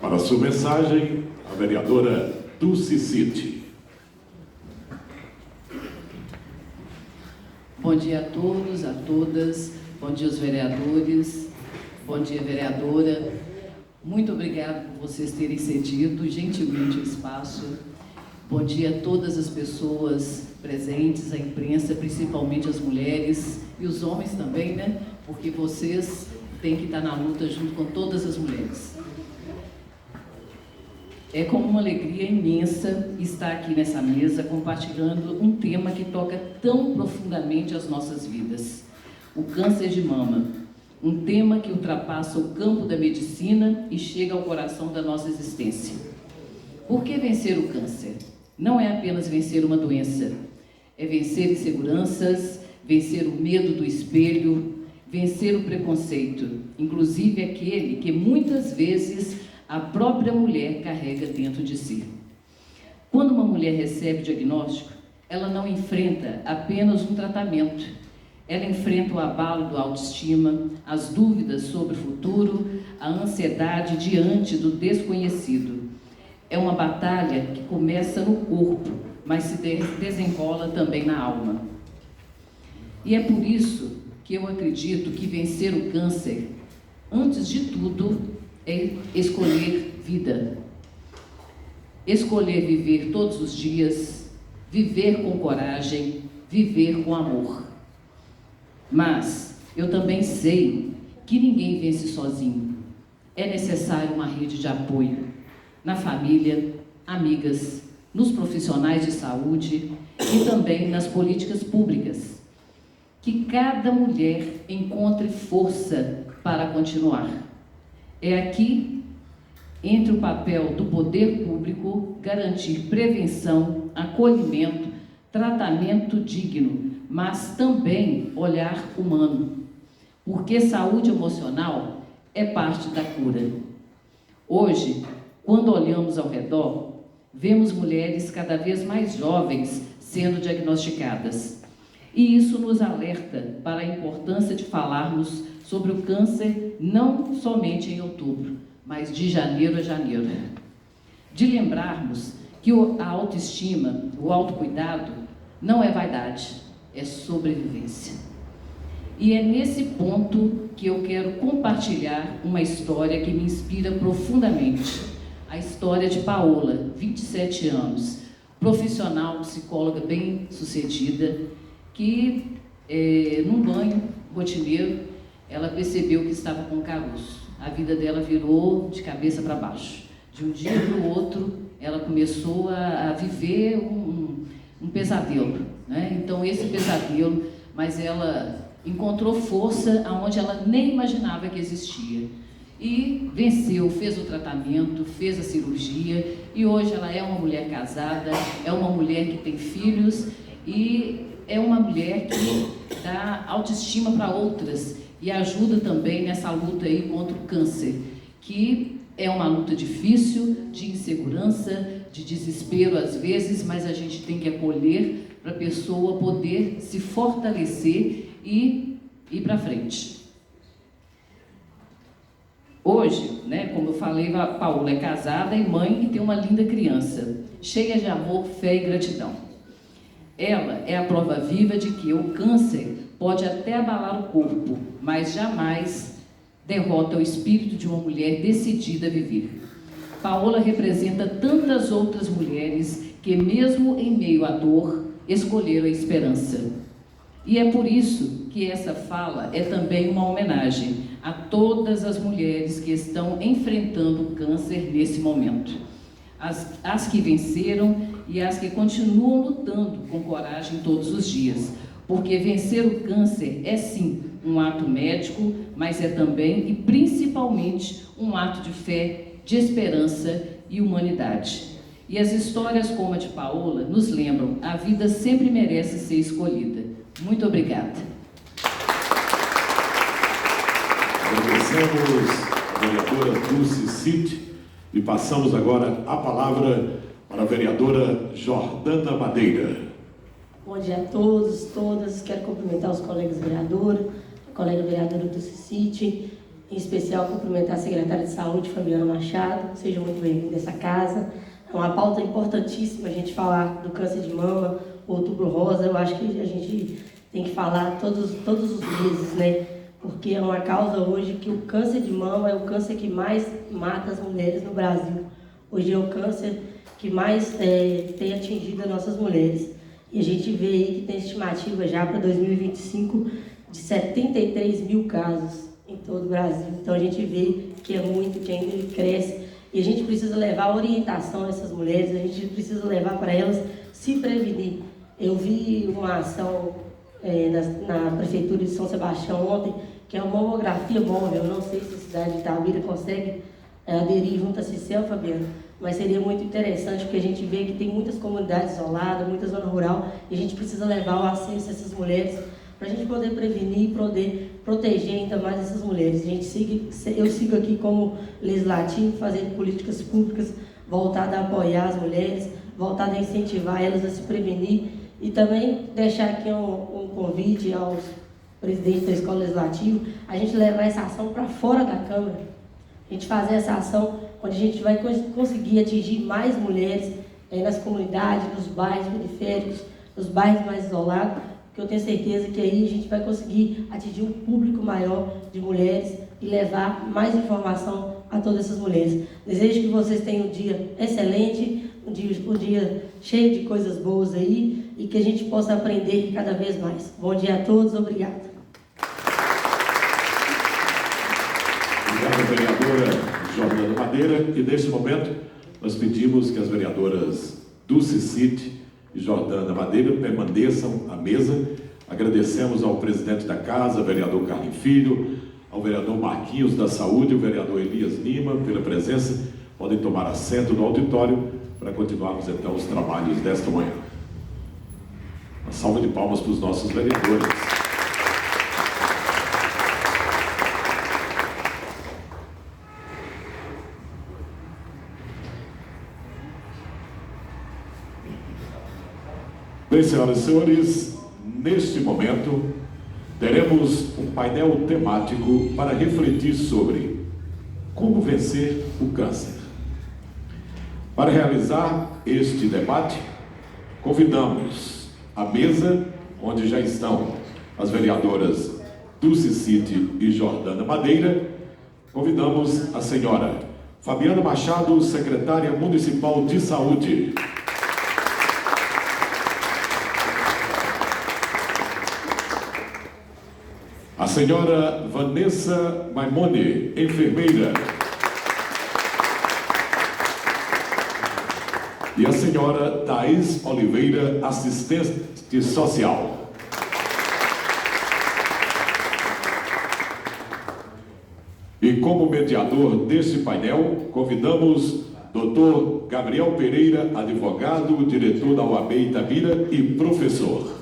Para a sua mensagem, a vereadora Dulce City. Bom dia a todos, a todas. Bom dia aos vereadores. Bom dia, vereadora. Muito obrigada por vocês terem cedido gentilmente o espaço. Bom dia a todas as pessoas presentes, a imprensa, principalmente as mulheres e os homens também, né? Porque vocês têm que estar na luta junto com todas as mulheres. É com uma alegria imensa estar aqui nessa mesa compartilhando um tema que toca tão profundamente as nossas vidas: o câncer de mama. Um tema que ultrapassa o campo da medicina e chega ao coração da nossa existência. Por que vencer o câncer? Não é apenas vencer uma doença, é vencer inseguranças, vencer o medo do espelho, vencer o preconceito, inclusive aquele que muitas vezes a própria mulher carrega dentro de si. Quando uma mulher recebe o diagnóstico, ela não enfrenta apenas um tratamento, ela enfrenta o abalo do autoestima, as dúvidas sobre o futuro, a ansiedade diante do desconhecido. É uma batalha que começa no corpo, mas se desenrola também na alma. E é por isso que eu acredito que vencer o câncer, antes de tudo, é escolher vida. Escolher viver todos os dias, viver com coragem, viver com amor. Mas eu também sei que ninguém vence sozinho. É necessário uma rede de apoio na família, amigas, nos profissionais de saúde e também nas políticas públicas. Que cada mulher encontre força para continuar. É aqui, entre o papel do poder público, garantir prevenção, acolhimento, tratamento digno, mas também olhar humano, porque saúde emocional é parte da cura. Hoje, quando olhamos ao redor, vemos mulheres cada vez mais jovens sendo diagnosticadas. E isso nos alerta para a importância de falarmos sobre o câncer não somente em outubro, mas de janeiro a janeiro. De lembrarmos que a autoestima, o autocuidado, não é vaidade, é sobrevivência. E é nesse ponto que eu quero compartilhar uma história que me inspira profundamente. A história de Paola, 27 anos, profissional, psicóloga bem-sucedida, que num banho rotineiro, ela percebeu que estava com caroço. A vida dela virou de cabeça para baixo. De um dia para o outro, ela começou a viver um pesadelo, né? Então, esse pesadelo, mas ela encontrou força aonde ela nem imaginava que existia. E venceu, fez o tratamento, fez a cirurgia, e hoje ela é uma mulher casada, é uma mulher que tem filhos, e é uma mulher que dá autoestima para outras, e ajuda também nessa luta aí contra o câncer, que é uma luta difícil, de insegurança, de desespero às vezes, mas a gente tem que acolher para a pessoa poder se fortalecer e ir para frente. Hoje, né, como eu falei, a Paola é casada e mãe e tem uma linda criança, cheia de amor, fé e gratidão. Ela é a prova viva de que o câncer pode até abalar o corpo, mas jamais derrota o espírito de uma mulher decidida a viver. Paola representa tantas outras mulheres que, mesmo em meio à dor, escolheram a esperança. E é por isso que essa fala é também uma homenagem a todas as mulheres que estão enfrentando o câncer nesse momento. As que venceram e as que continuam lutando com coragem todos os dias. Porque vencer o câncer é sim um ato médico, mas é também e principalmente um ato de fé, de esperança e humanidade. E as histórias como a de Paola nos lembram: a vida sempre merece ser escolhida. Muito obrigada. Agradecemos a vereadora Dulce City e passamos agora a palavra para a vereadora Jordana Madeira. Bom dia a todos, todas. Quero cumprimentar os colegas vereadores, a colega vereadora Dulce City, Em especial, cumprimentar a secretária de Saúde, Fabiana Machado. Seja muito bem-vinda a essa casa. É uma pauta importantíssima a gente falar do câncer de mama, Outubro Rosa. Eu acho que a gente tem que falar todos os meses, né? Porque é uma causa hoje que o câncer de mama é o câncer que mais mata as mulheres no Brasil. Hoje é o câncer que mais tem atingido as nossas mulheres. E a gente vê aí que tem estimativa já para 2025 de 73 mil casos em todo o Brasil. Então a gente vê que é muito, que ainda ele cresce. E a gente precisa levar orientação a essas mulheres, a gente precisa levar para elas se prevenir. Eu vi uma ação na Prefeitura de São Sebastião ontem, que é uma mamografia móvel. Eu não sei se a cidade de Itabira consegue aderir junto à CICEL, Fabiana, mas seria muito interessante, porque a gente vê que tem muitas comunidades isoladas, muita zona rural, e a gente precisa levar o acesso a essas mulheres para a gente poder prevenir e poder proteger ainda mais essas mulheres. Eu sigo aqui como legislativo, fazendo políticas públicas voltadas a apoiar as mulheres, voltadas a incentivar elas a se prevenir, e também deixar aqui um convite aos presidentes da Escola Legislativa, a gente levar essa ação para fora da Câmara, a gente fazer essa ação onde a gente vai conseguir atingir mais mulheres nas comunidades, nos bairros periféricos, nos bairros mais isolados, porque eu tenho certeza que aí a gente vai conseguir atingir um público maior de mulheres e levar mais informação a todas essas mulheres. Desejo que vocês tenham um dia excelente, um dia cheio de coisas boas aí, e que a gente possa aprender cada vez mais. Bom dia a todos, obrigada. Obrigado, vereadora Jordana Madeira. E neste momento, nós pedimos que as vereadoras Dulce Cid e Jordana Madeira permaneçam à mesa. Agradecemos ao presidente da casa, vereador Carlinhos Filho, ao vereador Marquinhos da Saúde, o vereador Elias Lima, pela presença. Podem tomar assento no auditório para continuarmos então os trabalhos desta manhã. Uma salva de palmas para os nossos vereadores. Bem, senhoras e senhores, neste momento teremos um painel temático para refletir sobre como vencer o câncer. Para realizar este debate, convidamos à mesa, onde já estão as vereadoras Dulce Cid e Jordana Madeira, convidamos a senhora Fabiana Machado, secretária municipal de saúde. A senhora Vanessa Maimone, enfermeira. E a senhora Thais Oliveira, assistente social. E como mediador deste painel, convidamos Dr. Gabriel Pereira, advogado, diretor da UAB Itabira e professor.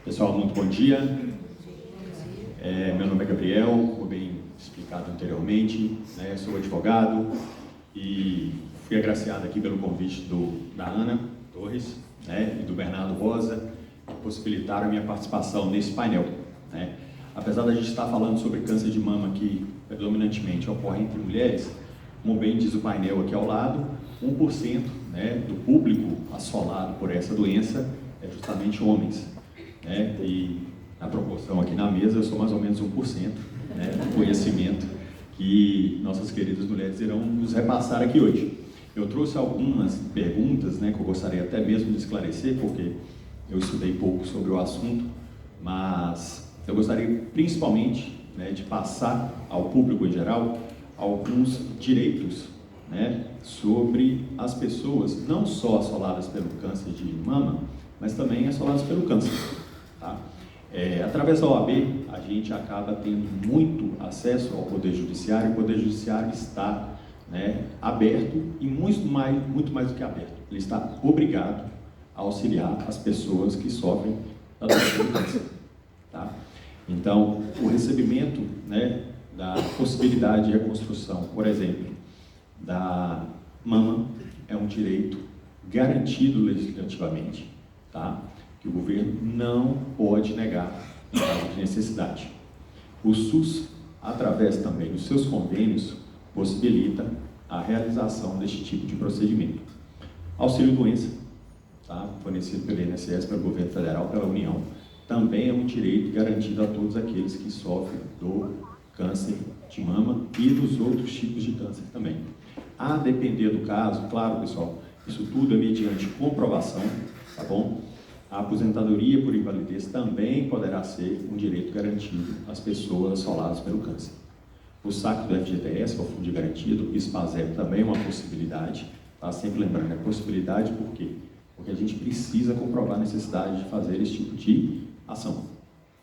Pessoal, muito bom dia. Meu nome é Gabriel, como bem explicado anteriormente, né, sou advogado e fui agraciado aqui pelo convite da Ana Torres, né, e do Bernardo Rosa, que possibilitaram a minha participação nesse painel, né. Apesar da gente estar falando sobre câncer de mama que predominantemente ocorre entre mulheres, como bem diz o painel aqui ao lado, 1%, né, do público assolado por essa doença é justamente homens, né, e na proporção aqui na mesa eu sou mais ou menos 1%, né, do conhecimento que nossas queridas mulheres irão nos repassar aqui hoje. Eu trouxe algumas perguntas, né, que eu gostaria até mesmo de esclarecer, porque eu estudei pouco sobre o assunto, mas eu gostaria principalmente, né, de passar ao público em geral alguns direitos, né, sobre as pessoas, não só assoladas pelo câncer de mama, mas também assoladas pelo câncer. Tá? Através da OAB, a gente acaba tendo muito acesso ao Poder Judiciário. O Poder Judiciário está, né, aberto e muito mais do que aberto. Ele está obrigado a auxiliar as pessoas que sofrem da doença do câncer. Tá? Então, o recebimento, né, da possibilidade de reconstrução, por exemplo, da mama, é um direito garantido legislativamente, tá? Que o governo não pode negar em caso de necessidade. O SUS, através também dos seus convênios, possibilita a realização deste tipo de procedimento. Auxílio-doença, tá? Fornecido pelo INSS, pelo governo federal, pela União, também é um direito garantido a todos aqueles que sofrem do câncer de mama e dos outros tipos de câncer também. A depender do caso, claro, pessoal, isso tudo é mediante comprovação, tá bom? A aposentadoria por invalidez também poderá ser um direito garantido às pessoas assoladas pelo câncer. O saque do FGTS, que é o Fundo de Garantia, do PIS/PASEP, também é uma possibilidade, tá? Sempre lembrando, é possibilidade por quê? Porque a gente precisa comprovar a necessidade de fazer esse tipo de ação,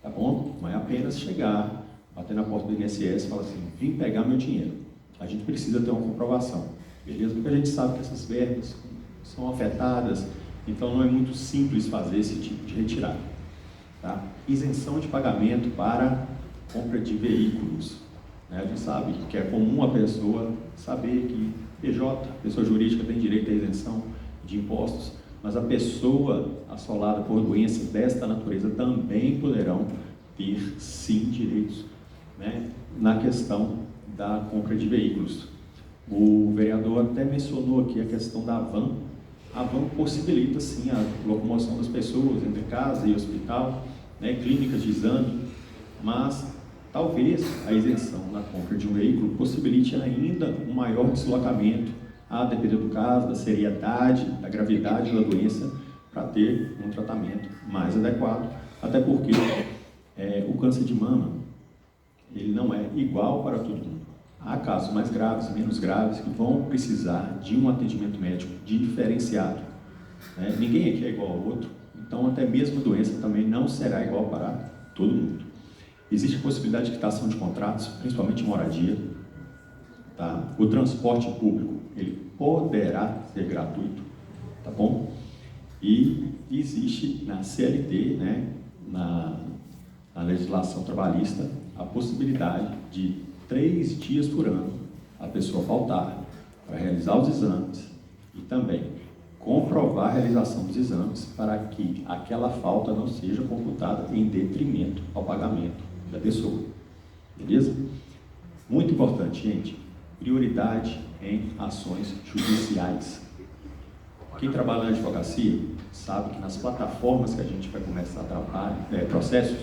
tá bom? Não é apenas chegar, bater na porta do INSS e falar assim, vim pegar meu dinheiro. A gente precisa ter uma comprovação, beleza? Porque a gente sabe que essas verbas são afetadas, então não é muito simples fazer esse tipo de retirada. Tá? Isenção de pagamento para compra de veículos. Né? A gente sabe que é comum a pessoa saber que PJ, pessoa jurídica, tem direito à isenção de impostos, mas a pessoa assolada por doenças desta natureza também poderão ter, sim, direitos, né, na questão da compra de veículos. O vereador até mencionou aqui a questão da van. A van possibilita, sim, a locomoção das pessoas entre casa e hospital, né, clínicas de exame, mas talvez a isenção na compra de um veículo possibilite ainda um maior deslocamento, a depender do caso, da seriedade, da gravidade da doença, para ter um tratamento mais adequado, até porque o câncer de mama, ele não é igual para todo mundo. Há casos mais graves, menos graves, que vão precisar de um atendimento médico diferenciado. Né? Ninguém aqui é igual ao outro, então até mesmo a doença também não será igual para todo mundo. Existe a possibilidade de quitação de contratos, principalmente em moradia. Tá? O transporte público, ele poderá ser gratuito, tá bom? E existe na CLT, né, na legislação trabalhista, a possibilidade de 3 dias por ano a pessoa faltar para realizar os exames e também comprovar a realização dos exames para que aquela falta não seja computada em detrimento ao pagamento da pessoa. Beleza? Muito importante, gente, prioridade em ações judiciais. Quem trabalha na advocacia sabe que nas plataformas que a gente vai começar a trabalhar, processos,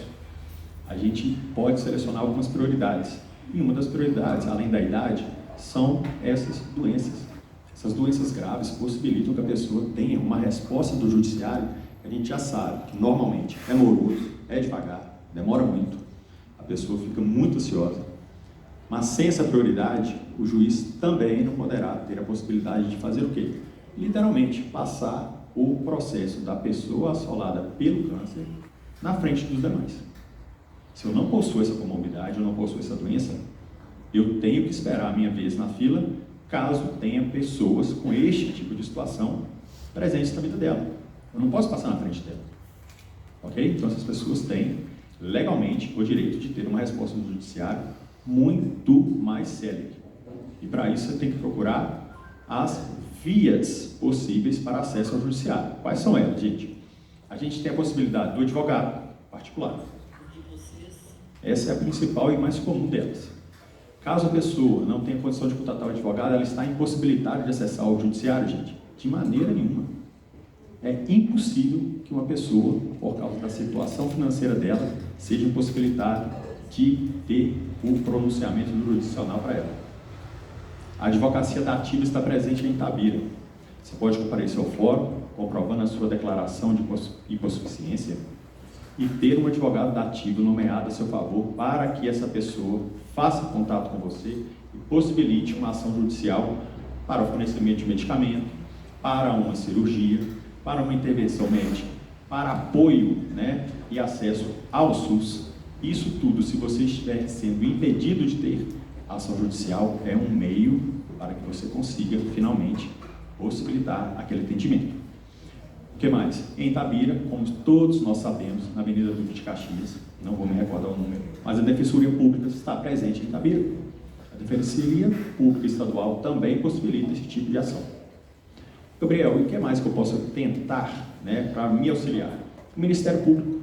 a gente pode selecionar algumas prioridades. E uma das prioridades, além da idade, são essas doenças. Essas doenças graves possibilitam que a pessoa tenha uma resposta do judiciário que a gente já sabe que normalmente é moroso, é devagar, demora muito, a pessoa fica muito ansiosa. Mas sem essa prioridade, o juiz também não poderá ter a possibilidade de fazer o quê? Literalmente, passar o processo da pessoa assolada pelo câncer na frente dos demais. Se eu não possuo essa comorbidade, eu não possuo essa doença, eu tenho que esperar a minha vez na fila, caso tenha pessoas com este tipo de situação presentes na vida dela. Eu não posso passar na frente dela. Ok? Então essas pessoas têm, legalmente, o direito de ter uma resposta do judiciário muito mais célere. E para isso você tem que procurar as vias possíveis para acesso ao judiciário. Quais são elas, gente? A gente tem a possibilidade do advogado particular. Essa é a principal e mais comum delas. Caso a pessoa não tenha condição de contratar o advogado, ela está impossibilitada de acessar o judiciário, gente? De maneira nenhuma. É impossível que uma pessoa, por causa da situação financeira dela, seja impossibilitada de ter o pronunciamento do jurisdicional para ela. A advocacia da ativa está presente em Itabira. Você pode comparecer ao fórum, comprovando a sua declaração de hipossuficiência e ter um advogado da ativa nomeado a seu favor para que essa pessoa faça contato com você e possibilite uma ação judicial para o fornecimento de medicamento, para uma cirurgia, para uma intervenção médica, para apoio, né, e acesso ao SUS. Isso tudo, se você estiver sendo impedido de ter ação judicial, é um meio para que você consiga, finalmente, possibilitar aquele atendimento. O que mais? Em Itabira, como todos nós sabemos, na Avenida Duque de Caxias, não vou me recordar o número, mas a Defensoria Pública está presente em Itabira. A Defensoria Pública Estadual também possibilita esse tipo de ação. Gabriel, e o que mais que eu posso tentar, né, para me auxiliar? O Ministério Público.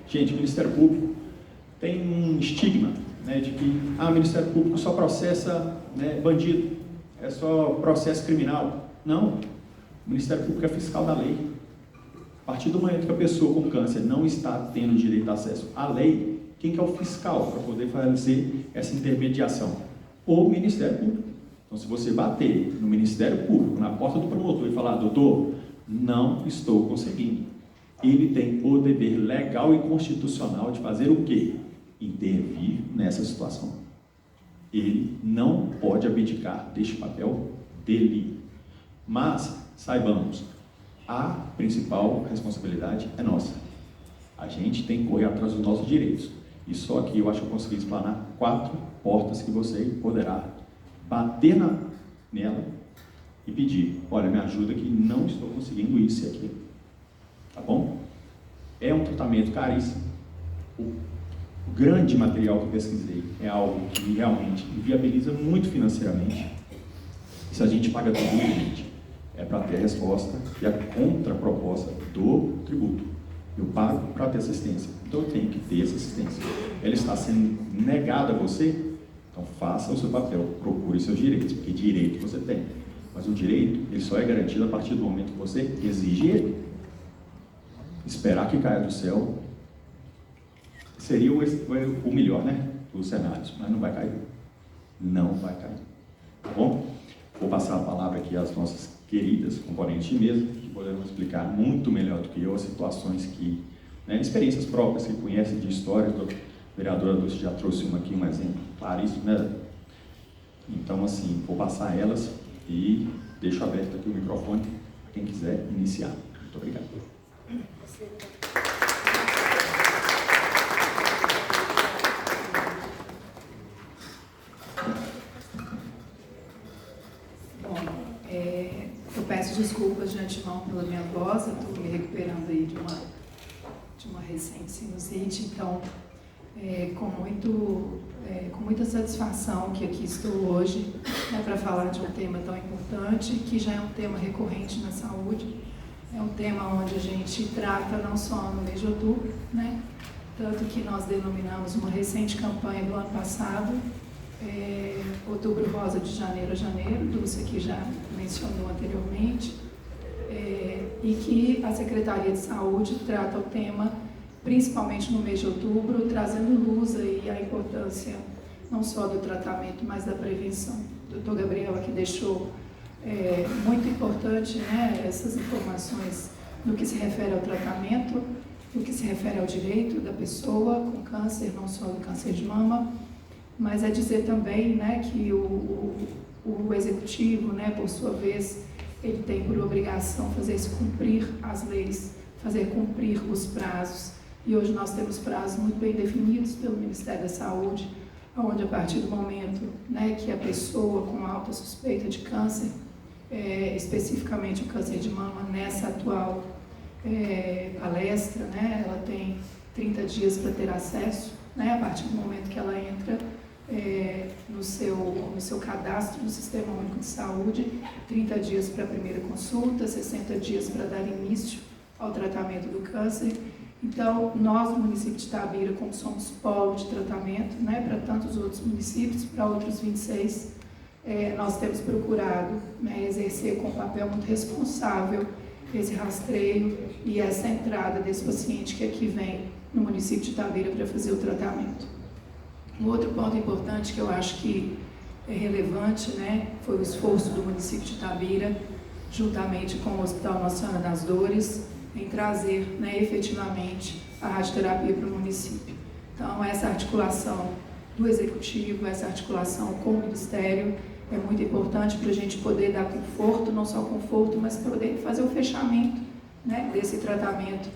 Gente, o Ministério Público tem um estigma, né, de que o Ministério Público só processa, né, bandido, é só processo criminal. Não, o Ministério Público é fiscal da lei. A partir do momento que a pessoa com câncer não está tendo direito a acesso à lei, quem que é o fiscal para poder fazer essa intermediação? O Ministério Público. Então, se você bater no Ministério Público, na porta do promotor e falar, doutor, não estou conseguindo, ele tem o dever legal e constitucional de fazer o quê? Intervir nessa situação. Ele não pode abdicar deste papel dele. Mas, saibamos, a principal responsabilidade é nossa. A gente tem que correr atrás dos nossos direitos. E só aqui eu acho que eu consegui explanar 4 portas que você poderá bater nela e pedir, olha, me ajuda que não estou conseguindo isso e aquilo. Tá bom? É um tratamento caríssimo. O grande material que eu pesquisei é algo que realmente viabiliza muito financeiramente. E se a gente paga tudo, gente, é para ter a resposta e a contraproposta do tributo. Eu pago para ter assistência, então eu tenho que ter essa assistência. Ela está sendo negada a você, então faça o seu papel, procure seus direitos, porque direito você tem. Mas o direito, ele só é garantido a partir do momento que você exige ele. Esperar que caia do céu seria o melhor, né, dos cenários, mas não vai cair. Não vai cair. Tá bom? Vou passar a palavra aqui às nossas queridas componentes de mesa, que poderão explicar muito melhor do que eu as situações que, né, experiências próprias que conhecem de história. A vereadora Dulce já trouxe aqui um exemplo claríssimo, né? Então, assim, vou passar elas e deixo aberto aqui o microfone para quem quiser iniciar. Muito obrigado. Eu peço desculpas de antemão pela minha voz, eu estou me recuperando aí de uma recente sinusite, então com muita satisfação que aqui estou hoje, né, para falar de um tema tão importante, que já é um tema recorrente na saúde, é um tema onde a gente trata não só no mês de outubro, né, tanto que nós denominamos uma recente campanha do ano passado, Outubro Rosa de janeiro a janeiro, Dulce aqui já mencionou anteriormente, e que a Secretaria de Saúde trata o tema principalmente no mês de outubro, trazendo luz aí à importância não só do tratamento, mas da prevenção. O doutor Gabriel aqui deixou muito importante, né, essas informações no que se refere ao tratamento, no que se refere ao direito da pessoa com câncer, não só do câncer de mama, mas é dizer também, né, que o executivo, né, por sua vez, ele tem por obrigação fazer cumprir as leis, fazer cumprir os prazos. E hoje nós temos prazos muito bem definidos pelo Ministério da Saúde, onde a partir do momento, né, que a pessoa com alta suspeita de câncer, especificamente o câncer de mama, nessa atual palestra, né, ela tem 30 dias para ter acesso, né, a partir do momento que ela entra no seu cadastro do Sistema Único de Saúde, 30 dias para a primeira consulta, 60 dias para dar início ao tratamento do câncer. Então, nós no município de Itabira, como somos polo de tratamento, né, para tantos outros municípios, para outros 26, nós temos procurado, né, exercer com um papel muito responsável esse rastreio e essa entrada desse paciente que aqui vem no município de Itabira para fazer o tratamento. Um outro ponto importante que eu acho que relevante, né? Foi o esforço do município de Itabira, juntamente com o Hospital Nossa Senhora das Dores, em trazer, né, efetivamente a radioterapia para o município. Então, essa articulação do Executivo, essa articulação com o Ministério é muito importante para a gente poder dar conforto, não só conforto, mas poder fazer o fechamento, né, desse tratamento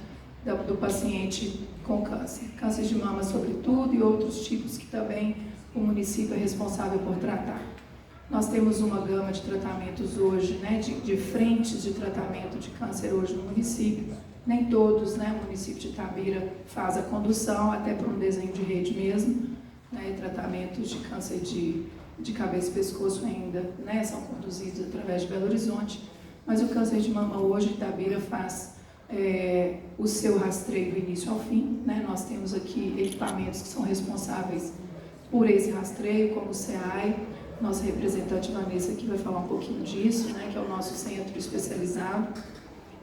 do paciente com câncer. Câncer de mama, sobretudo, e outros tipos que também o município é responsável por tratar. Nós temos uma gama de tratamentos hoje, né, de frentes de tratamento de câncer hoje no município. Nem todos, né, o município de Itabira faz a condução, até por um desenho de rede mesmo, né, tratamentos de câncer de cabeça e pescoço ainda, né, são conduzidos através de Belo Horizonte, mas o câncer de mama hoje, Itabira faz o seu rastreio do início ao fim, né, nós temos aqui equipamentos que são responsáveis por esse rastreio, como o CEAI, nossa representante Vanessa aqui vai falar um pouquinho disso, né, que é o nosso centro especializado.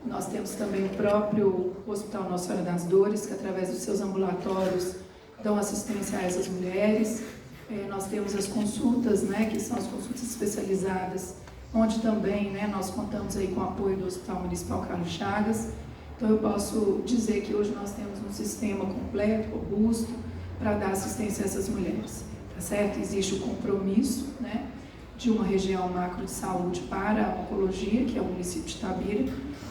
Nós temos também o próprio Hospital Nossa Senhora das Dores, que através dos seus ambulatórios dão assistência a essas mulheres. Nós temos as consultas, né, que são as consultas especializadas, onde também, né, nós contamos aí com o apoio do Hospital Municipal Carlos Chagas. Então eu posso dizer que hoje nós temos um sistema completo, robusto, para dar assistência a essas mulheres, tá certo? Existe o compromisso, né, de uma região macro de saúde para a oncologia, que é o município de Itabira,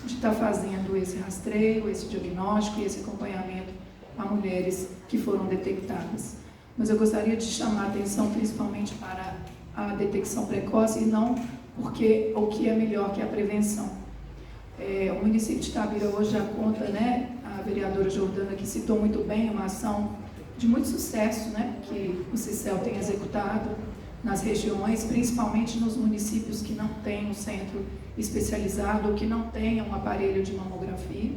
de estar fazendo esse rastreio, esse diagnóstico e esse acompanhamento a mulheres que foram detectadas. Mas eu gostaria de chamar a atenção principalmente para a detecção precoce e não porque o que é melhor que a prevenção. O município de Itabira hoje já conta, né, a vereadora Jordana que citou muito bem uma ação de muito sucesso, né, que o CICEL tem executado nas regiões, principalmente nos municípios que não têm um centro especializado ou que não tenham um aparelho de mamografia.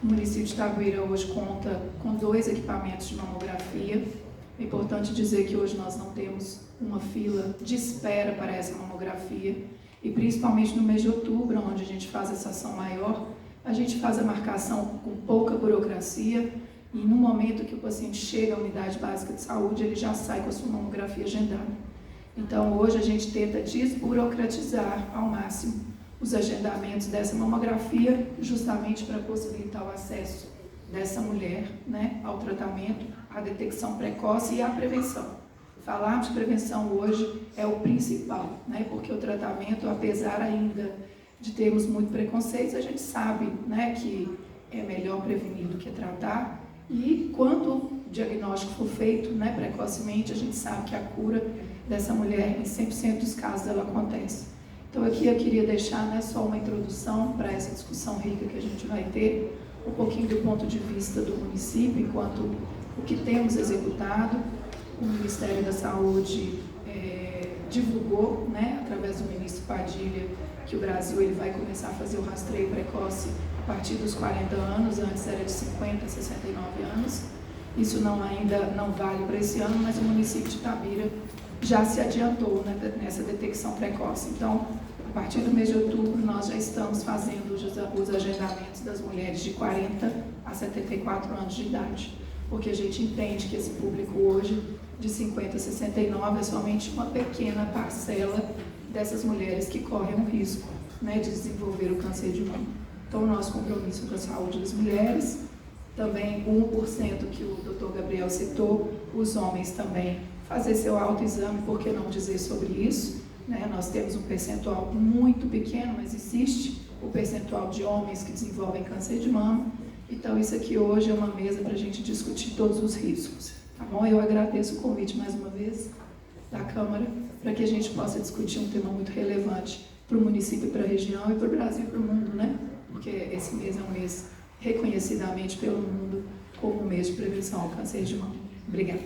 O município de Itabira hoje conta com 2 equipamentos de mamografia. É importante dizer que hoje nós não temos uma fila de espera para essa mamografia e principalmente no mês de outubro, onde a gente faz essa ação maior, a gente faz a marcação com pouca burocracia e no momento que o paciente chega à unidade básica de saúde, ele já sai com a sua mamografia agendada. Então hoje a gente tenta desburocratizar ao máximo os agendamentos dessa mamografia, justamente para possibilitar o acesso dessa mulher, né, ao tratamento, à detecção precoce e à prevenção. Falar de prevenção hoje é o principal, né, porque o tratamento, apesar ainda de termos muito preconceitos, a gente sabe, né, que é melhor prevenir do que tratar e quando o diagnóstico for feito, né, precocemente, a gente sabe que a cura dessa mulher, em 100% dos casos, ela acontece. Então aqui eu queria deixar, né, só uma introdução para essa discussão rica que a gente vai ter, um pouquinho do ponto de vista do município, enquanto o que temos executado. O Ministério da Saúde divulgou, né, através do ministro Padilha, que o Brasil ele vai começar a fazer o rastreio precoce a partir dos 40 anos, antes era de 50 a 69 anos. Isso ainda não vale para esse ano, mas o município de Itabira já se adiantou, né, nessa detecção precoce. Então, a partir do mês de outubro, nós já estamos fazendo os agendamentos das mulheres de 40 a 74 anos de idade, porque a gente entende que esse público hoje, de 50 a 69, é somente uma pequena parcela dessas mulheres que correm um risco, né, de desenvolver o câncer de mama. Então, o nosso compromisso com a saúde das mulheres, também o 1% que o Dr. Gabriel citou, os homens também fazer seu autoexame, por que não dizer sobre isso? Né? Nós temos um percentual muito pequeno, mas existe o percentual de homens que desenvolvem câncer de mama. Então, isso aqui hoje é uma mesa para a gente discutir todos os riscos. Tá bom? Eu agradeço o convite mais uma vez da Câmara para que a gente possa discutir um tema muito relevante para o município, para a região e para o Brasil e para o mundo, né? Porque esse mês é um mês reconhecidamente pelo mundo como um mês de prevenção ao câncer de mama. Obrigada.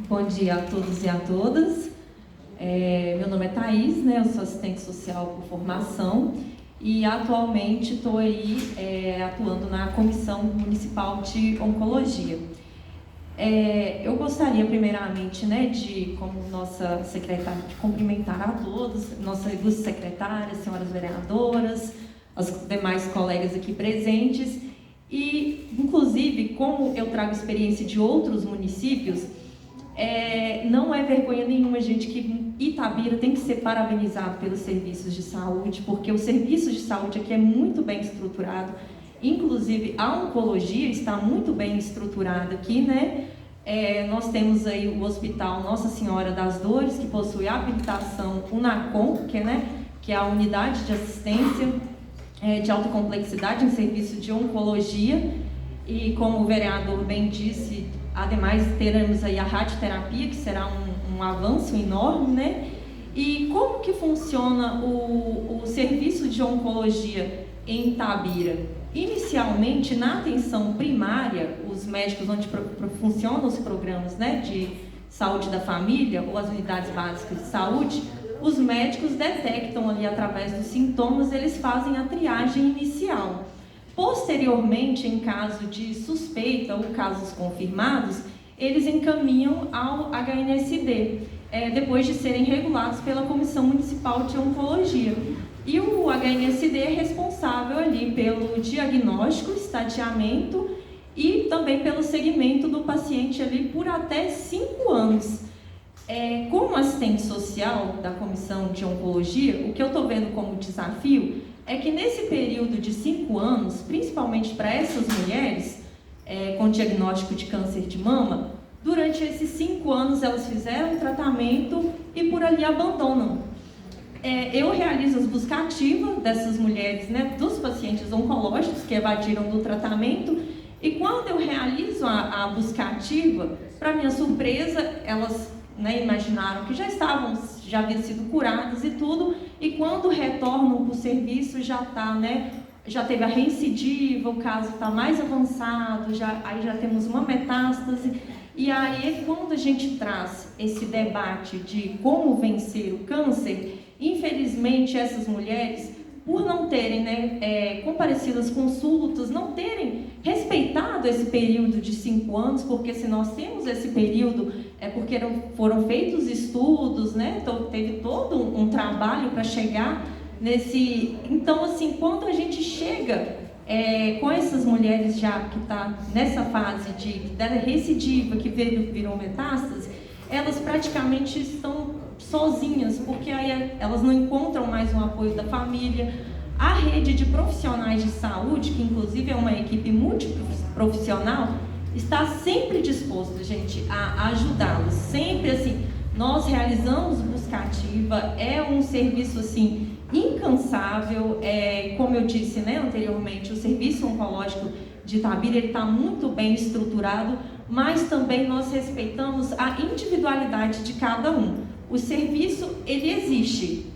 Bom dia a todos e a todas. Meu nome é Thaís, né? Eu sou assistente social por formação e atualmente estou aí atuando na Comissão Municipal de Oncologia. Eu gostaria primeiramente, né, de, como nossa secretária, de cumprimentar a todos, nossa ilustre secretária, senhoras vereadoras, as demais colegas aqui presentes E, inclusive, como eu trago experiência de outros municípios, não é vergonha nenhuma, gente, que Itabira tem que ser parabenizado pelos serviços de saúde, porque o serviço de saúde aqui é muito bem estruturado, inclusive a oncologia está muito bem estruturada aqui, né? Nós temos aí o Hospital Nossa Senhora das Dores, que possui a habilitação UNACOM, que é a Unidade de Assistência de Alta Complexidade em Serviço de Oncologia, e como o vereador bem disse, ademais teremos aí a radioterapia, que será um avanço enorme, né? E como que funciona o serviço de oncologia em Itabira? Inicialmente, na atenção primária, os médicos onde funcionam os programas, né, de saúde da família ou as unidades básicas de saúde, os médicos detectam ali através dos sintomas, eles fazem a triagem inicial. Posteriormente, em caso de suspeita ou casos confirmados, eles encaminham ao HNSD, depois de serem regulados pela Comissão Municipal de Oncologia. E o HNSD é responsável ali pelo diagnóstico, estadiamento e também pelo segmento do paciente ali por até 5 anos. Como assistente social da Comissão de Oncologia, o que eu estou vendo como desafio é que nesse período de 5 anos, principalmente para essas mulheres com diagnóstico de câncer de mama, durante esses 5 anos elas fizeram um tratamento e por ali abandonam. Eu realizo as buscativas dessas mulheres, né, dos pacientes oncológicos que evadiram do tratamento, e quando eu realizo a buscativa, para minha surpresa, elas imaginaram que já haviam sido curadas e tudo, e quando retornam para o serviço já teve a reincidiva, o caso está mais avançado, aí já temos uma metástase. E aí, quando a gente traz esse debate de como vencer o câncer, infelizmente essas mulheres, por não terem comparecido às consultas, não terem respeitado esse período de 5 anos, porque se nós temos esse período, é porque foram feitos estudos, então teve todo um trabalho para chegar nesse... Então, assim, quando a gente chega com essas mulheres já que está nessa fase de recidiva, que virou metástase, elas praticamente estão sozinhas, porque aí elas não encontram mais um apoio da família. A rede de profissionais de saúde, que inclusive é uma equipe multiprofissional, está sempre disposta, gente, a ajudá-los. Sempre assim, nós realizamos buscativa, é um serviço assim incansável, como eu disse anteriormente, o serviço oncológico de Itabira está muito bem estruturado, mas também nós respeitamos a individualidade de cada um. O serviço, ele existe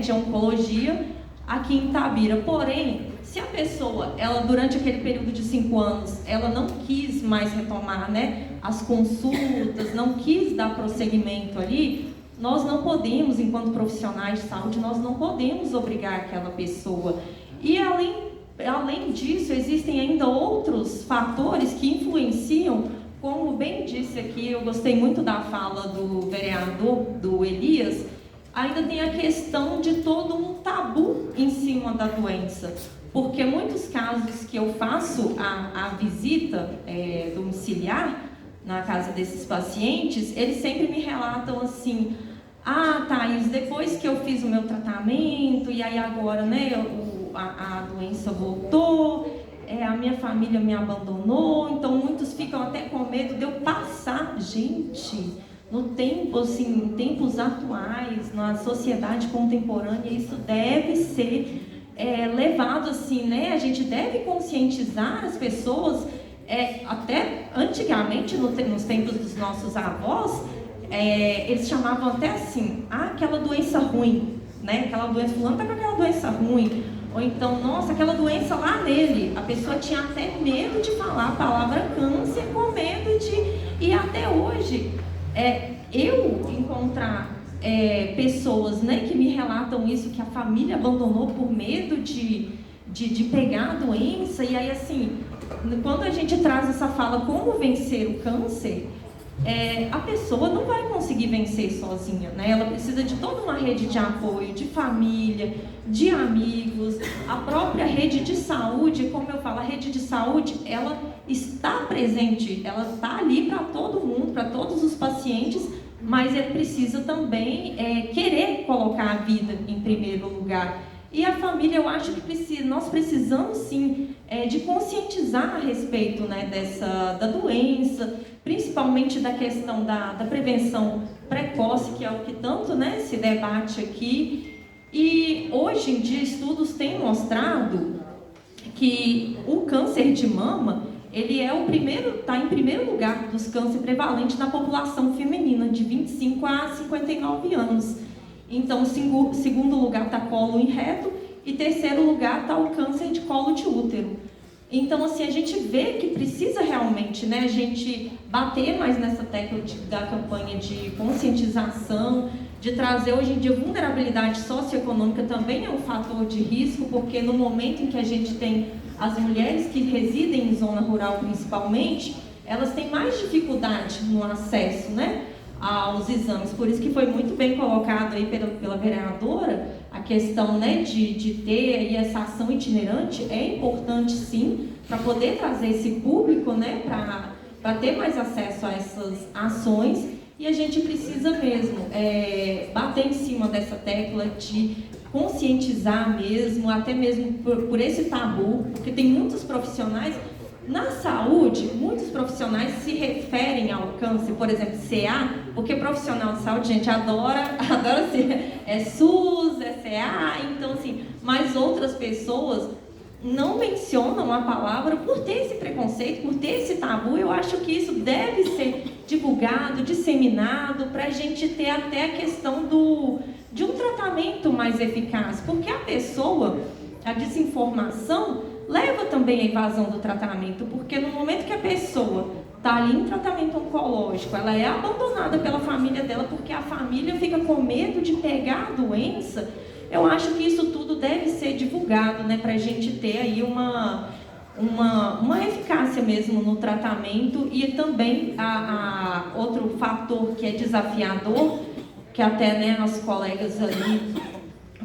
de oncologia aqui em Itabira, porém, se a pessoa, durante aquele período de 5 anos, ela não quis mais retomar as consultas, não quis dar prosseguimento ali, nós não podemos, enquanto profissionais de saúde, nós não podemos obrigar aquela pessoa. E além disso, existem ainda outros fatores que influenciam, como bem disse aqui, eu gostei muito da fala do vereador, do Elias, ainda tem a questão de todo um tabu em cima da doença, porque muitos casos que eu faço a visita domiciliar na casa desses pacientes, eles sempre me relatam assim: Thaís, depois que eu fiz o meu tratamento e aí agora a doença voltou, a minha família me abandonou, então muitos ficam até com medo de eu passar. Gente, no tempo, assim, em tempos atuais, na sociedade contemporânea, isso deve ser levado assim, a gente deve conscientizar as pessoas. Até antigamente, nos tempos dos nossos avós, eles chamavam até assim, aquela doença ruim, aquela doença, fulano tá com aquela doença ruim, ou então, nossa, aquela doença lá nele. A pessoa tinha até medo de falar a palavra câncer, com medo de... E até hoje, eu encontrar pessoas que me relatam isso, que a família abandonou por medo de pegar a doença, e aí assim, quando a gente traz essa fala, como vencer o câncer, a pessoa não vai conseguir vencer sozinha, né? Ela precisa de toda uma rede de apoio, de família, de amigos, a própria rede de saúde. Como eu falo, a rede de saúde, ela está presente, ela está ali para todo mundo, para todos os pacientes, mas ele precisa também querer colocar a vida em primeiro lugar. E a família, eu acho que nós precisamos sim de conscientizar a respeito, né, da doença, principalmente da questão da prevenção precoce, que é o que tanto, né, se debate aqui. E hoje em dia estudos têm mostrado que o câncer de mama, ele está em primeiro lugar dos cânceres prevalentes na população feminina de 25 a 59 anos. Então, em segundo lugar está colo em reto e terceiro lugar está o câncer de colo de útero. Então, assim, a gente vê que precisa realmente, né, a gente bater mais nessa tecla da campanha de conscientização, de trazer hoje em dia vulnerabilidade socioeconômica também é um fator de risco, porque no momento em que a gente tem as mulheres que residem em zona rural principalmente, elas têm mais dificuldade no acesso, né, aos exames. Por isso que foi muito bem colocado aí pela vereadora a questão, né, de ter aí essa ação itinerante. É importante sim, para poder trazer esse público, né, para ter mais acesso a essas ações. E a gente precisa mesmo bater em cima dessa tecla de conscientizar mesmo, até mesmo por esse tabu, porque tem muitos profissionais na saúde, muitos profissionais se referem ao câncer, por exemplo, CA, porque profissional de saúde, gente, adora ser, SUS, CA, então assim, mas outras pessoas não mencionam a palavra por ter esse preconceito, por ter esse tabu. Eu acho que isso deve ser divulgado, disseminado, para a gente ter até a questão de um tratamento mais eficaz, porque a desinformação leva também à evasão do tratamento, porque no momento que a pessoa está ali em tratamento oncológico, ela é abandonada pela família dela, porque a família fica com medo de pegar a doença. Eu acho que isso tudo deve ser divulgado, né, para a gente ter aí uma eficácia mesmo no tratamento. E também outro fator que é desafiador, que até, né, nossos colegas ali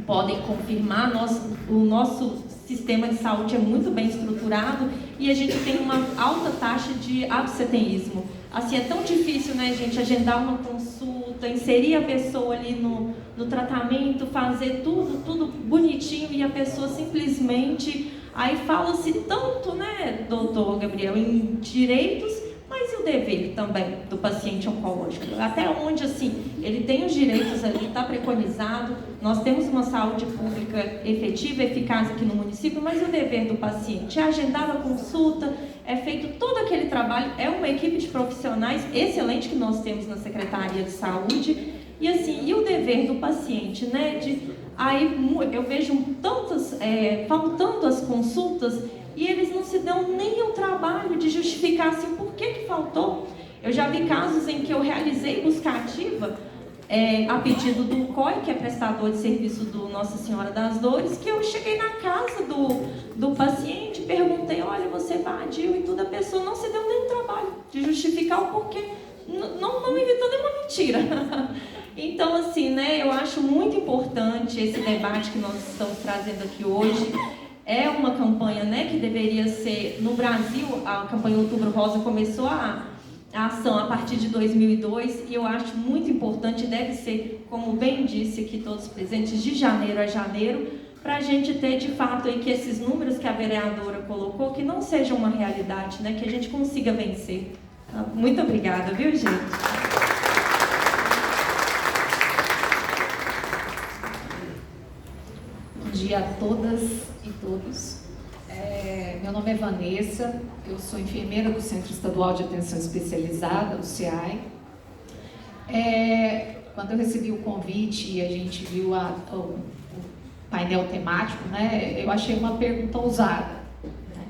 podem confirmar, o nosso sistema de saúde é muito bem estruturado e a gente tem uma alta taxa de absenteísmo. Assim, é tão difícil, né, gente, agendar uma consulta, inserir a pessoa ali no tratamento, fazer tudo bonitinho, e a pessoa simplesmente... Aí fala-se tanto, né, doutor Gabriel, em direitos, mas e o dever também do paciente oncológico? Até onde, assim, ele tem os direitos ali, está preconizado, nós temos uma saúde pública efetiva, eficaz aqui no município, mas e o dever do paciente? É agendar a consulta, é feito todo aquele trabalho, é uma equipe de profissionais excelente que nós temos na Secretaria de Saúde, e assim, e o dever do paciente, né, aí eu vejo faltando as consultas, e eles não se dão nem o trabalho de justificar assim, por que faltou. Eu já vi casos em que eu realizei busca ativa a pedido do COI, que é prestador de serviço do Nossa Senhora das Dores, que eu cheguei na casa do paciente, perguntei, olha, você evadiu e tudo, a pessoa não se deu nem o trabalho de justificar o porquê, não evitou nenhuma mentira. Então, assim, né, eu acho muito importante esse debate que nós estamos trazendo aqui hoje. É uma campanha, né, que deveria ser, no Brasil, a campanha Outubro Rosa começou a ação a partir de 2002, e eu acho muito importante, deve ser, como bem disse aqui todos presentes, de janeiro a janeiro, para a gente ter, de fato, aí, que esses números que a vereadora colocou, que não sejam uma realidade, né, que a gente consiga vencer. Muito obrigada, viu, gente? Bom dia a todas e todos. Meu nome é Vanessa, eu sou enfermeira do Centro Estadual de Atenção Especializada, o CEAI. Quando eu recebi o convite e a gente viu o painel temático, né, eu achei uma pergunta ousada, né?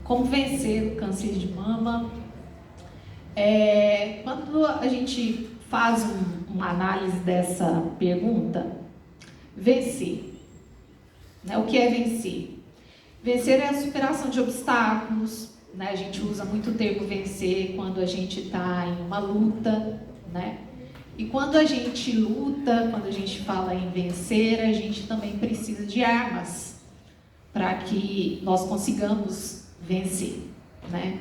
Como vencer o câncer de mama? Quando a gente faz uma análise dessa pergunta, vencer, né? O que é vencer? Vencer é a superação de obstáculos, né? A gente usa muito o termo vencer quando a gente está em uma luta, né? E quando a gente luta, quando a gente fala em vencer, a gente também precisa de armas para que nós consigamos vencer, né?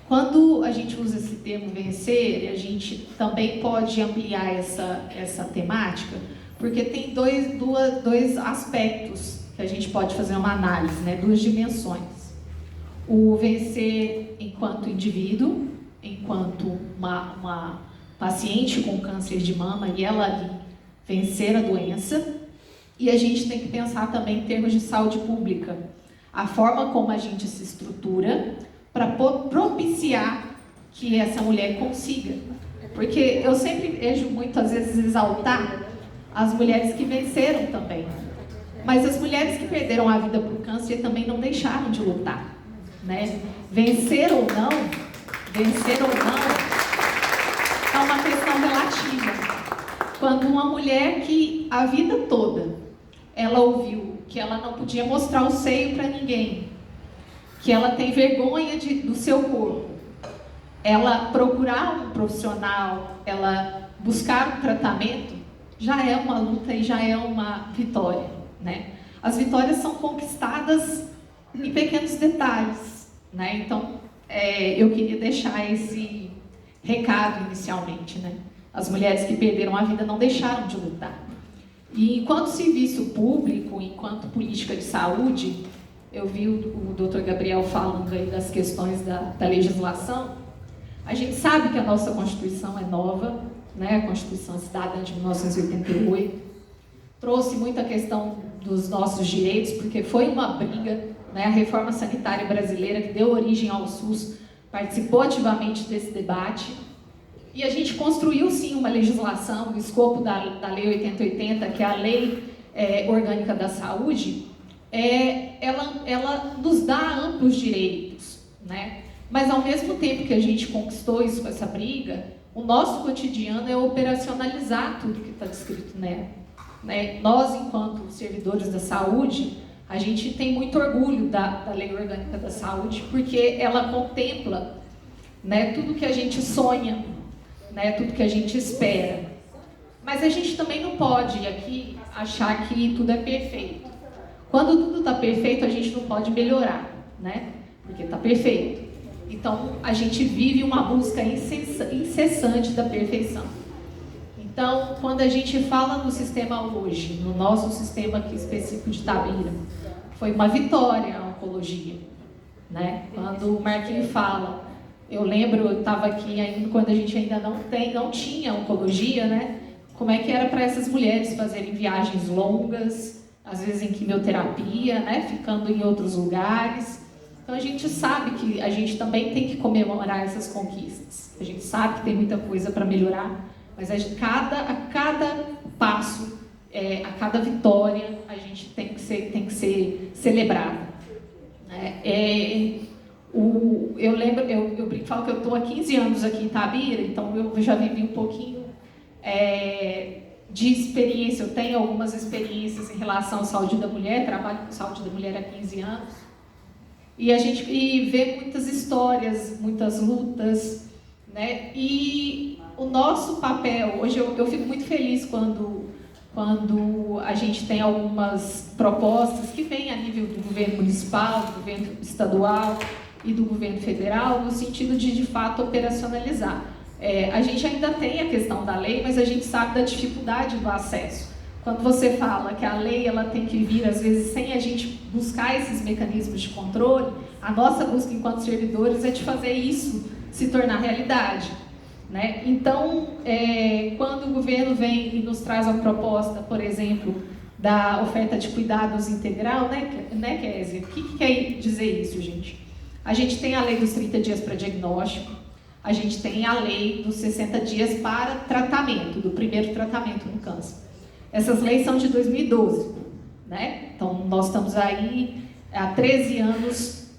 Quando a gente usa esse termo vencer, a gente também pode ampliar essa temática, porque tem dois aspectos que a gente pode fazer uma análise, né? Duas dimensões. O vencer enquanto indivíduo, enquanto uma paciente com câncer de mama e ela ali vencer a doença. E a gente tem que pensar também em termos de saúde pública, a forma como a gente se estrutura para propiciar que essa mulher consiga. Porque eu sempre vejo muitas vezes exaltar as mulheres que venceram também. Mas as mulheres que perderam a vida por câncer também não deixaram de lutar, né? Vencer ou não é uma questão relativa. Quando uma mulher que a vida toda ela ouviu que ela não podia mostrar o seio para ninguém, que ela tem vergonha do seu corpo, ela procurar um profissional, ela buscar um tratamento, já é uma luta e já é uma vitória, né? As vitórias são conquistadas em pequenos detalhes, né? Então, eu queria deixar esse recado inicialmente, né? As mulheres que perderam a vida não deixaram de lutar. E enquanto serviço público, enquanto política de saúde, eu vi o Dr. Gabriel falando aí das questões da legislação. A gente sabe que a nossa Constituição é nova, né? A Constituição Cidadã de 1988 trouxe muita questão dos nossos direitos, porque foi uma briga, né? A reforma sanitária brasileira que deu origem ao SUS participou ativamente desse debate. E a gente construiu, sim, uma legislação, o escopo da Lei 8080, que é a Lei Orgânica da Saúde, ela nos dá amplos direitos, né? Mas, ao mesmo tempo que a gente conquistou isso com essa briga, o nosso cotidiano é operacionalizar tudo que está descrito nela, né? Nós, enquanto servidores da saúde, a gente tem muito orgulho da Lei Orgânica da Saúde, porque ela contempla, né, tudo que a gente sonha, né, tudo que a gente espera. Mas a gente também não pode aqui achar que tudo é perfeito. Quando tudo está perfeito, a gente não pode melhorar, né? Porque está perfeito. Então, a gente vive uma busca incessante da perfeição. Então, quando a gente fala no sistema hoje, no nosso sistema aqui específico de Itabira, foi uma vitória a oncologia, né? Quando o Marquinhos fala, eu lembro, eu estava aqui ainda quando a gente ainda não tinha oncologia, né? Como é que era para essas mulheres fazerem viagens longas, às vezes em quimioterapia, né? Ficando em outros lugares. Então a gente sabe que a gente também tem que comemorar essas conquistas. A gente sabe que tem muita coisa para melhorar, mas a cada passo, a cada vitória, a gente tem que ser celebrada. Eu lembro, eu falo que eu estou há 15 anos aqui em Itabira, então eu já vivi um pouquinho de experiência. Eu tenho algumas experiências em relação à saúde da mulher, trabalho com saúde da mulher há 15 anos. E a gente vê muitas histórias, muitas lutas, né? E o nosso papel, hoje eu fico muito feliz quando a gente tem algumas propostas que vêm a nível do governo municipal, do governo estadual e do governo federal, no sentido de fato, operacionalizar. A gente ainda tem a questão da lei, mas a gente sabe da dificuldade do acesso. Quando você fala que a lei ela tem que vir, às vezes, sem a gente buscar esses mecanismos de controle, a nossa busca enquanto servidores é de fazer isso se tornar realidade, né? Então, quando o governo vem e nos traz a proposta, por exemplo, da oferta de cuidados integral, né, Kézia? O que quer dizer isso, gente? A gente tem a lei dos 30 dias para diagnóstico, a gente tem a lei dos 60 dias para tratamento, do primeiro tratamento no câncer. Essas leis são de 2012, né? Então, nós estamos aí há 13 anos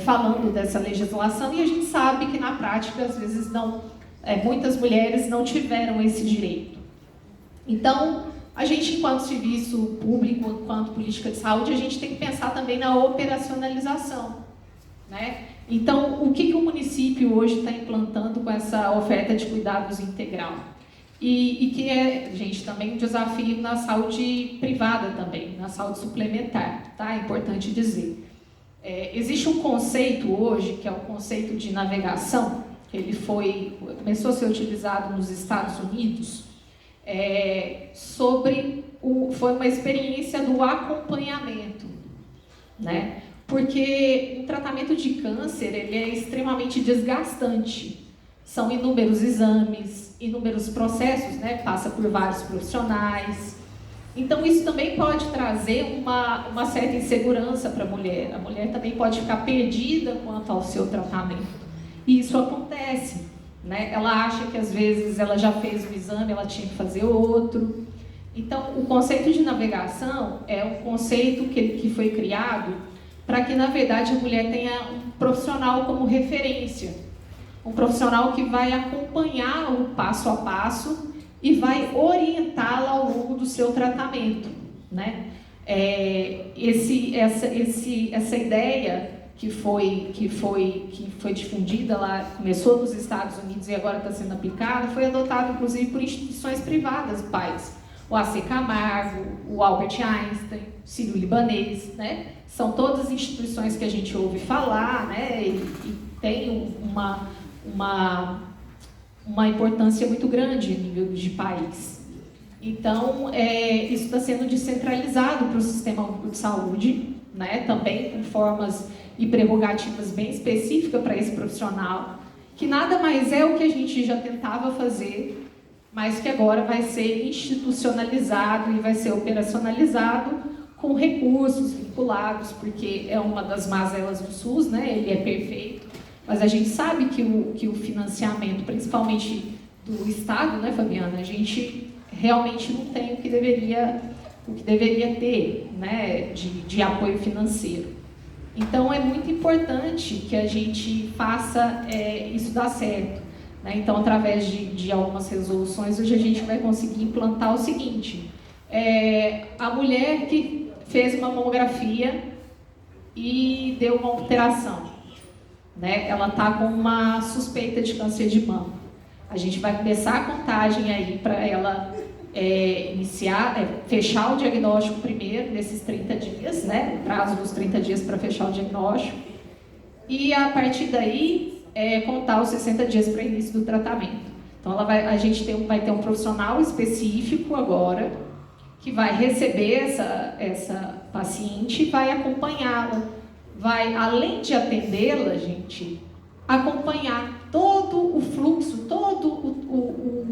falando dessa legislação e a gente sabe que, na prática, às vezes, muitas mulheres não tiveram esse direito. Então, a gente, enquanto serviço público, enquanto política de saúde, a gente tem que pensar também na operacionalização, né? Então, o que o município hoje está implantando com essa oferta de cuidados integral? E que é, gente, também um desafio na saúde privada também, na saúde suplementar, tá? É importante dizer. Existe um conceito hoje, que é o conceito de navegação, que ele começou a ser utilizado nos Estados Unidos, foi uma experiência do acompanhamento, né? Porque o tratamento de câncer, ele é extremamente desgastante. São inúmeros exames, inúmeros processos, né? Passa por vários profissionais. Então, isso também pode trazer uma certa insegurança para a mulher. A mulher também pode ficar perdida quanto ao seu tratamento. E isso acontece, né? Ela acha que, às vezes, ela já fez um exame, ela tinha que fazer outro. Então, o conceito de navegação é um conceito que foi criado para que, na verdade, a mulher tenha um profissional como referência. Um profissional que vai acompanhar o passo a passo e vai orientá-la ao longo do seu tratamento, né? Essa ideia que foi difundida lá, começou nos Estados Unidos e agora está sendo aplicada, foi adotada inclusive por instituições privadas, pais, o AC Camargo, o Albert Einstein, o Sírio-Libanês, né? São todas instituições que a gente ouve falar, né? E tem uma importância muito grande a nível de país. Então, isso está sendo descentralizado para o sistema único de saúde, né? Também com formas e prerrogativas bem específicas para esse profissional, que nada mais é o que a gente já tentava fazer, mas que agora vai ser institucionalizado e vai ser operacionalizado com recursos vinculados, porque é uma das mazelas do SUS, né? Ele é perfeito, mas a gente sabe que o financiamento, principalmente do Estado, né, Fabiana, a gente realmente não tem o que deveria ter, né, de apoio financeiro. Então, é muito importante que a gente faça isso dar certo, né? Então, através de algumas resoluções, hoje a gente vai conseguir implantar o seguinte: a mulher que fez uma mamografia e deu uma alteração, né? Ela está com uma suspeita de câncer de mama. A gente vai começar a contagem aí para ela fechar o diagnóstico primeiro, nesses 30 dias, né? O prazo dos 30 dias para fechar o diagnóstico. E a partir daí, contar os 60 dias para início do tratamento. Então, a gente vai ter um profissional específico agora, que vai receber essa paciente e vai acompanhá-la. Vai, além de atendê-la, gente, acompanhar todo o fluxo, todo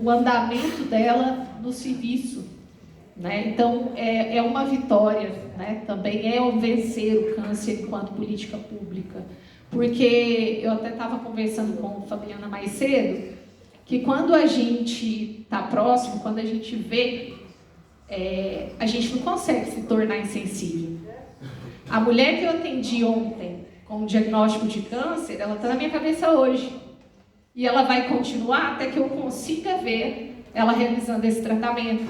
o andamento dela no serviço, né? Então, é uma vitória, né? Também é vencer o câncer enquanto política pública. Porque eu até estava conversando com a Fabiana mais cedo, que quando a gente está próximo, quando a gente vê, a gente não consegue se tornar insensível. A mulher que eu atendi ontem com o diagnóstico de câncer, ela está na minha cabeça hoje. E ela vai continuar até que eu consiga ver ela realizando esse tratamento.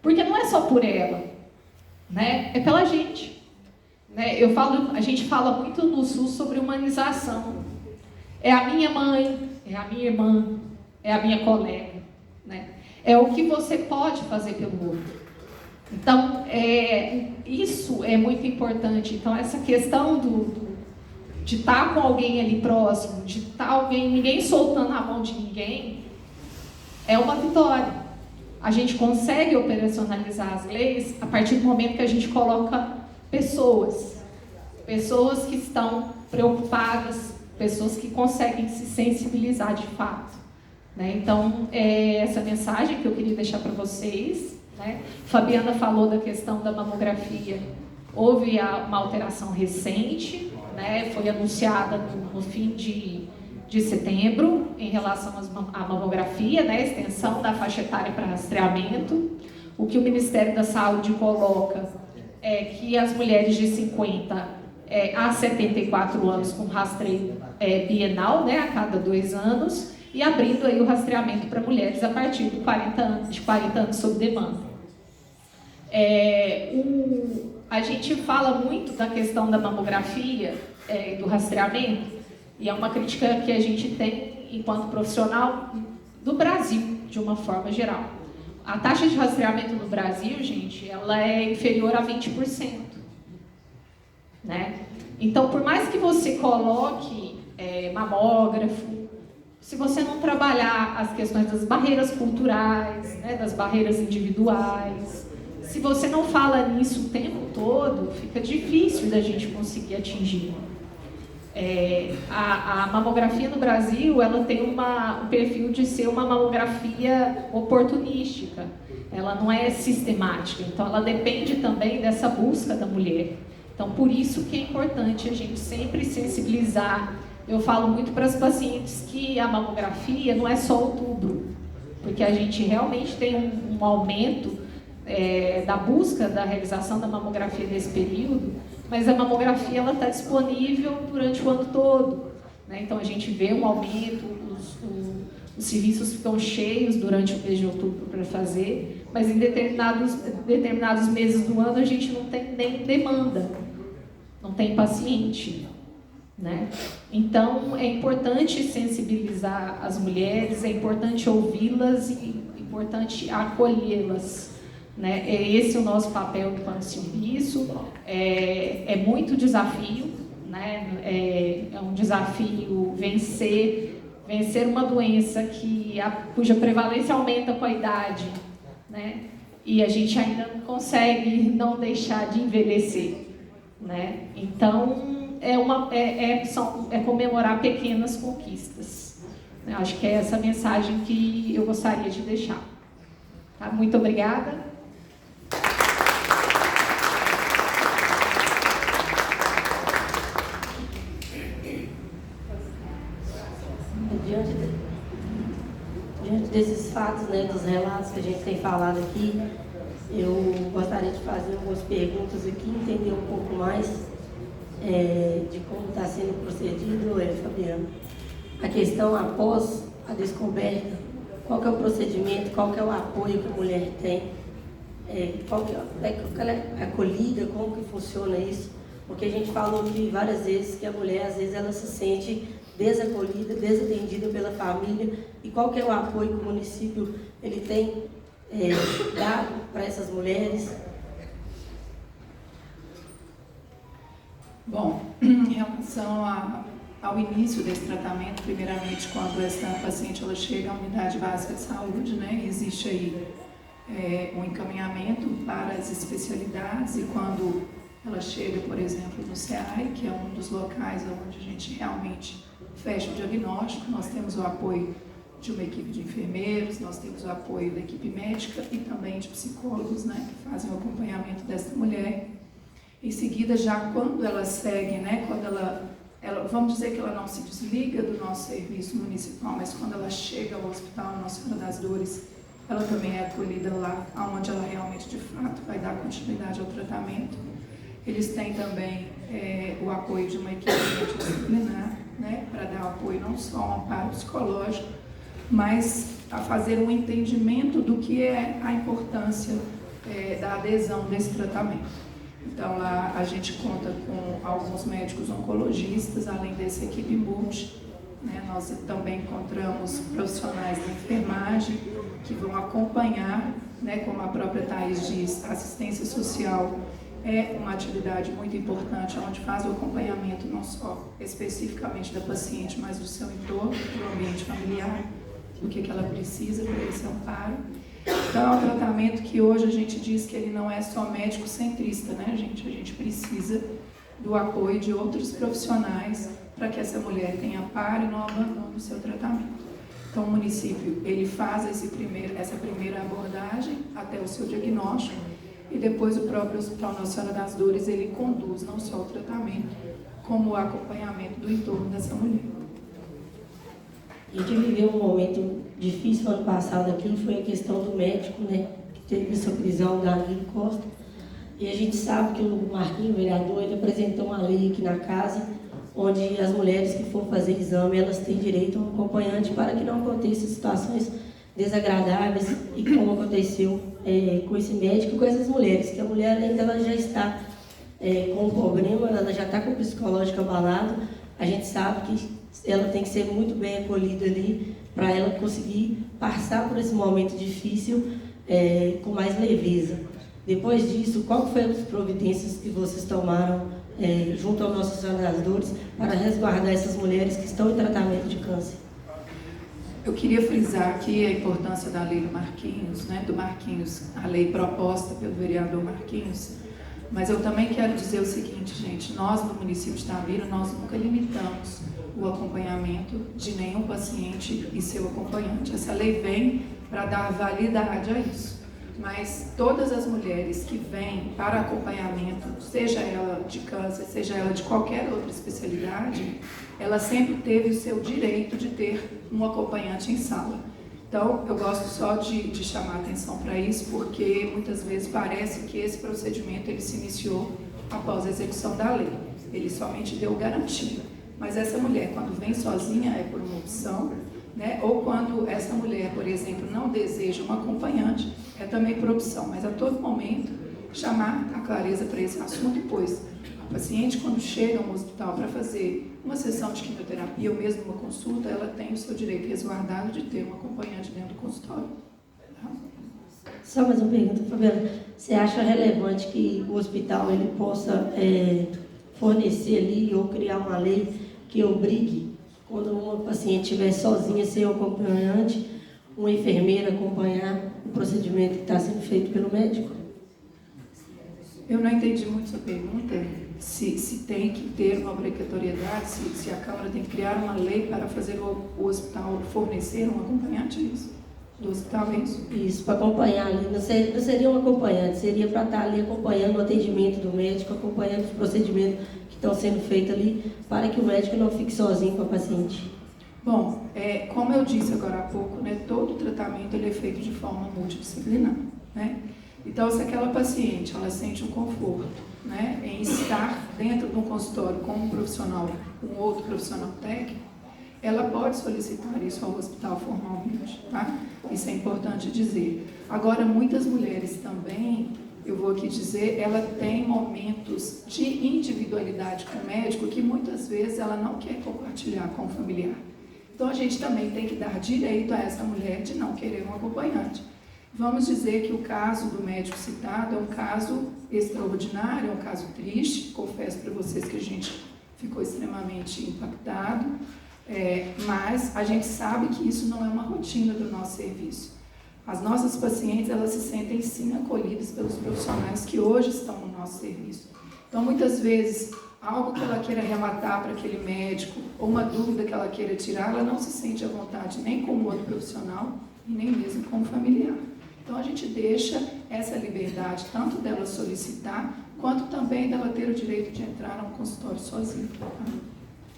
Porque não é só por ela, né? É pela gente. Né? A gente fala muito no SUS sobre humanização. É a minha mãe, é a minha irmã, é a minha colega. Né? É o que você pode fazer pelo outro. Então, isso é muito importante. Então, essa questão de estar com alguém ali próximo, de estar ninguém soltando a mão de ninguém, é uma vitória. A gente consegue operacionalizar as leis a partir do momento que a gente coloca pessoas que estão preocupadas, pessoas que conseguem se sensibilizar de fato. Né? Então, essa mensagem que eu queria deixar para vocês. Né? Fabiana falou da questão da mamografia. Houve uma alteração recente, né? Foi anunciada no fim de setembro em relação à mamografia, né? Extensão da faixa etária para rastreamento. O que o Ministério da Saúde coloca é que as mulheres de 50 a 74 anos com rastreio bienal, né? A cada 2 anos, e abrindo aí o rastreamento para mulheres a partir de 40 anos sob demanda. A gente fala muito da questão da mamografia e do rastreamento, E é uma crítica que a gente tem enquanto profissional do Brasil, de uma forma geral. A taxa de rastreamento no Brasil, gente, ela é inferior a 20%. Né? Então, por mais que você coloque mamógrafo, se você não trabalhar as questões das barreiras culturais, né, das barreiras individuais, se você não fala nisso o tempo todo, fica difícil da gente conseguir atingir. A mamografia no Brasil, ela tem um perfil de ser uma mamografia oportunística. Ela não é sistemática, então ela depende também dessa busca da mulher. Então, por isso que é importante a gente sempre sensibilizar. Eu falo muito para as pacientes que a mamografia não é só outubro, porque a gente realmente tem um aumento da busca da realização da mamografia nesse período, mas a mamografia está disponível durante o ano todo. Né? Então, a gente vê um aumento, os serviços ficam cheios durante o mês de outubro para fazer, mas em determinados meses do ano a gente não tem nem demanda, não tem paciente. Né? Então, é importante sensibilizar as mulheres, é importante ouvi-las e é importante acolhê-las. Né? Esse é o nosso papel enquanto serviço. É muito desafio, né? É um desafio vencer uma doença cuja prevalência aumenta com a idade, né? E a gente ainda não consegue não deixar de envelhecer. Né? Então, é comemorar pequenas conquistas. Eu acho que é essa mensagem que eu gostaria de deixar. Tá? Muito obrigada. Diante desses fatos, né, dos relatos que a gente tem falado aqui, eu gostaria de fazer algumas perguntas aqui, entender um pouco mais de como está sendo procedido, Fabiano. A questão após a descoberta, qual que é o procedimento, qual que é o apoio que a mulher tem, qual que ela é acolhida, como que funciona isso, porque a gente falou aqui várias vezes que a mulher, às vezes, ela se sente desacolhida, desatendida pela família, e qual que é o apoio que o município ele tem dado para essas mulheres? Bom, em relação ao início desse tratamento, primeiramente, quando essa paciente ela chega à unidade básica de saúde, né, existe aí um encaminhamento para as especialidades, e quando ela chega, por exemplo, no CEAI, que é um dos locais onde a gente realmente fecha o diagnóstico, nós temos o apoio de uma equipe de enfermeiros, nós temos o apoio da equipe médica e também de psicólogos, né, que fazem o acompanhamento dessa mulher. Em seguida, já quando ela segue, né, quando ela, vamos dizer que ela não se desliga do nosso serviço municipal, mas quando ela chega ao Hospital Nossa Senhora das Dores, ela também é acolhida lá, onde ela realmente, de fato, vai dar continuidade ao tratamento. Eles têm também o apoio de uma equipe multidisciplinar, né, para dar apoio não só ao amparo psicológico, mas a fazer um entendimento do que é a importância da adesão desse tratamento. Então, lá a gente conta com alguns médicos oncologistas, além dessa equipe multi, né, nós também encontramos profissionais da enfermagem que vão acompanhar, né, como a própria Thaís diz, a assistência social é uma atividade muito importante, onde faz o acompanhamento não só especificamente da paciente, mas do seu entorno, do ambiente familiar, do que ela precisa para esse amparo. Então, é um tratamento que hoje a gente diz que ele não é só médico centrista, né, gente? A gente precisa do apoio de outros profissionais para que essa mulher tenha amparo e não abandone o seu tratamento. Então, o município, ele faz essa primeira abordagem até o seu diagnóstico, e depois o próprio Hospital Nossa Senhora das Dores, ele conduz não só o tratamento, como o acompanhamento do entorno dessa mulher. A gente viveu um momento difícil ano passado, aquilo foi a questão do médico, né, que teve essa prisão da Danilo Costa, e a gente sabe que o Marquinhos, o vereador, ele apresentou uma lei aqui na casa, onde as mulheres que for fazer exame, elas têm direito a um acompanhante para que não aconteçam situações desagradáveis, e como aconteceu com esse médico e com essas mulheres, que a mulher ainda ela já está com um problema, ela já está com o psicológico abalado. A gente sabe que ela tem que ser muito bem acolhida ali para ela conseguir passar por esse momento difícil com mais leveza. Depois disso, qual foram as providências que vocês tomaram junto aos nossos organizadores para resguardar essas mulheres que estão em tratamento de câncer? Eu queria frisar aqui a importância da lei do Marquinhos, a lei proposta pelo vereador Marquinhos, mas eu também quero dizer o seguinte, gente, nós no município de Itabira, nós nunca limitamos o acompanhamento de nenhum paciente e seu acompanhante. Essa lei vem para dar validade a isso. Mas todas as mulheres que vêm para acompanhamento, seja ela de câncer, seja ela de qualquer outra especialidade, ela sempre teve o seu direito de ter um acompanhante em sala. Então, eu gosto só de chamar atenção para isso, porque muitas vezes parece que esse procedimento ele se iniciou após a execução da lei. Ele somente deu garantia. Mas essa mulher, quando vem sozinha, é por uma opção, né? Ou quando essa mulher, por exemplo, não deseja um acompanhante, é também por opção. Mas a todo momento, chamar a clareza para esse assunto, pois a paciente, quando chega ao hospital para fazer uma sessão de quimioterapia ou mesmo uma consulta, ela tem o seu direito resguardado de ter um acompanhante dentro do consultório. Tá? Só mais uma pergunta, Fabiana. Você acha relevante que o hospital ele possa fornecer ali ou criar uma lei que obrigue, quando uma paciente estiver sozinha, sem um acompanhante, uma enfermeira acompanhar o procedimento que está sendo feito pelo médico? Eu não entendi muito sua pergunta, se tem que ter uma obrigatoriedade, se a Câmara tem que criar uma lei para fazer o hospital fornecer um acompanhante, é isso? Do hospital, é isso? Isso, para acompanhar ali, não seria um acompanhante, seria para estar ali acompanhando o atendimento do médico, acompanhando os procedimentos que estão sendo feitos ali, para que o médico não fique sozinho com a paciente. Bom, como eu disse agora há pouco, né, todo tratamento ele é feito de forma multidisciplinar, né? Então, se aquela paciente ela sente um conforto, né, em estar dentro de um consultório com um profissional, um outro profissional técnico, ela pode solicitar isso ao hospital formalmente, tá? Isso é importante dizer. Agora, muitas mulheres também, eu vou aqui dizer, ela tem momentos de individualidade com o médico que muitas vezes ela não quer compartilhar com o familiar. Então, a gente também tem que dar direito a essa mulher de não querer um acompanhante. Vamos dizer que o caso do médico citado é um caso extraordinário, é um caso triste, confesso para vocês que a gente ficou extremamente impactado, mas a gente sabe que isso não é uma rotina do nosso serviço. As nossas pacientes, elas se sentem sim acolhidas pelos profissionais que hoje estão no nosso serviço. Então, muitas vezes, algo que ela queira relatar para aquele médico, ou uma dúvida que ela queira tirar, ela não se sente à vontade nem com o outro profissional e nem mesmo com o familiar. Então, a gente deixa essa liberdade, tanto dela solicitar, quanto também dela ter o direito de entrar num consultório sozinha.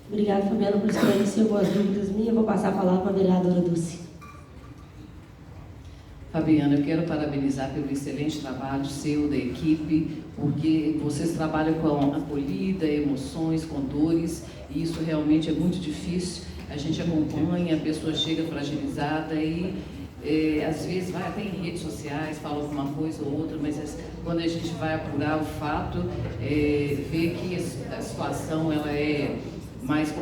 Obrigada, Fabiana, por esclarecer algumas dúvidas minhas. Eu vou passar a palavra para a vereadora Dulce. Fabiana, eu quero parabenizar pelo excelente trabalho seu, da equipe, porque vocês trabalham com acolhida, emoções, com dores, e isso realmente é muito difícil. A gente acompanha, a pessoa chega fragilizada e às vezes vai até em redes sociais, fala alguma coisa ou outra, mas quando a gente vai apurar o fato, vê que a situação ela é mais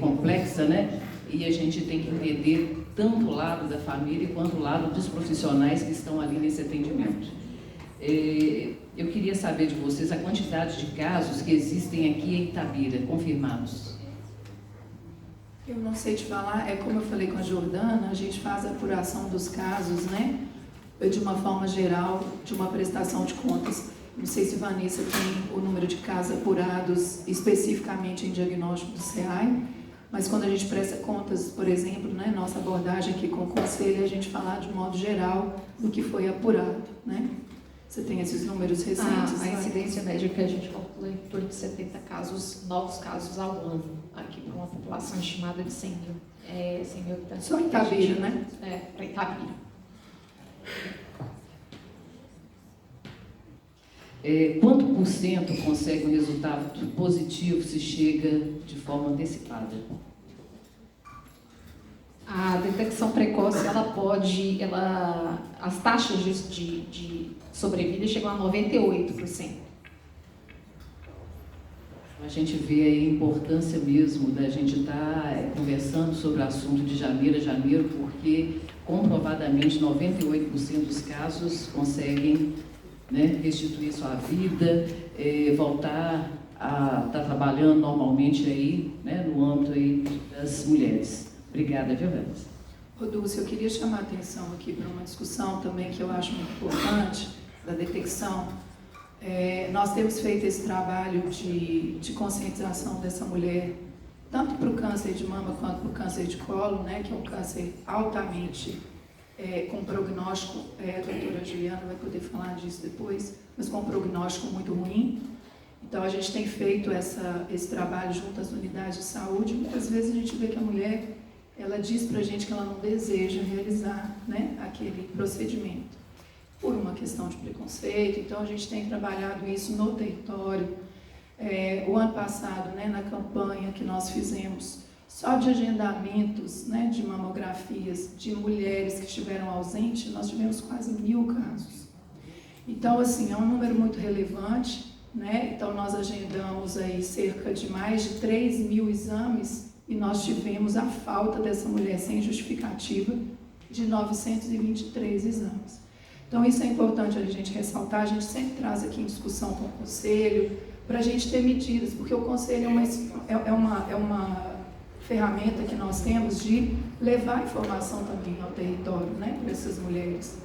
complexa, né? E a gente tem que entender tanto o lado da família quanto o lado dos profissionais que estão ali nesse atendimento. Eu queria saber de vocês a quantidade de casos que existem aqui em Itabira, confirmados. Eu não sei te falar, como eu falei com a Jordana, a gente faz a apuração dos casos, né? De uma forma geral, de uma prestação de contas. Não sei se Vanessa tem o número de casos apurados especificamente em diagnóstico do CEAI, mas quando a gente presta contas, por exemplo, né, nossa abordagem aqui com o conselho, a gente falar de modo geral do que foi apurado, né? Você tem esses números recentes? A incidência média que a gente calcula em torno de 70 casos, novos casos ao ano, aqui para uma população estimada de 100 mil. 100 mil habitantes. Só em Itabira, né? Para Itabira. Quanto por cento consegue um resultado positivo se chega de forma antecipada? A detecção precoce, as taxas de sobrevida chegam a 98%. A gente vê aí a importância mesmo da gente estar conversando sobre o assunto de janeiro a janeiro, porque comprovadamente 98% dos casos conseguem, né, restituir sua vida, voltar a estar trabalhando normalmente aí, né, no âmbito aí das mulheres. Obrigada, Violeta. Dulce, eu queria chamar a atenção aqui para uma discussão também que eu acho muito importante, da detecção. Nós temos feito esse trabalho de conscientização dessa mulher, tanto para o câncer de mama quanto para o câncer de colo, né, que é um câncer altamente com prognóstico, a doutora Juliana vai poder falar disso depois, mas com um prognóstico muito ruim. Então a gente tem feito esse trabalho junto às unidades de saúde. Muitas vezes a gente vê que a mulher, ela diz para a gente que ela não deseja realizar, né, aquele procedimento, por uma questão de preconceito. Então a gente tem trabalhado isso no território. O ano passado, né, na campanha que nós fizemos, só de agendamentos, né, de mamografias de mulheres que estiveram ausentes, nós tivemos quase 1000 casos. Então, assim, é um número muito relevante, né? Então nós agendamos aí cerca de mais de 3.000 exames e nós tivemos a falta dessa mulher sem justificativa de 923 exames. Então isso é importante a gente ressaltar, a gente sempre traz aqui em discussão com o Conselho, para a gente ter medidas, porque o Conselho é uma ferramenta que nós temos de levar informação também ao território, né, para essas mulheres.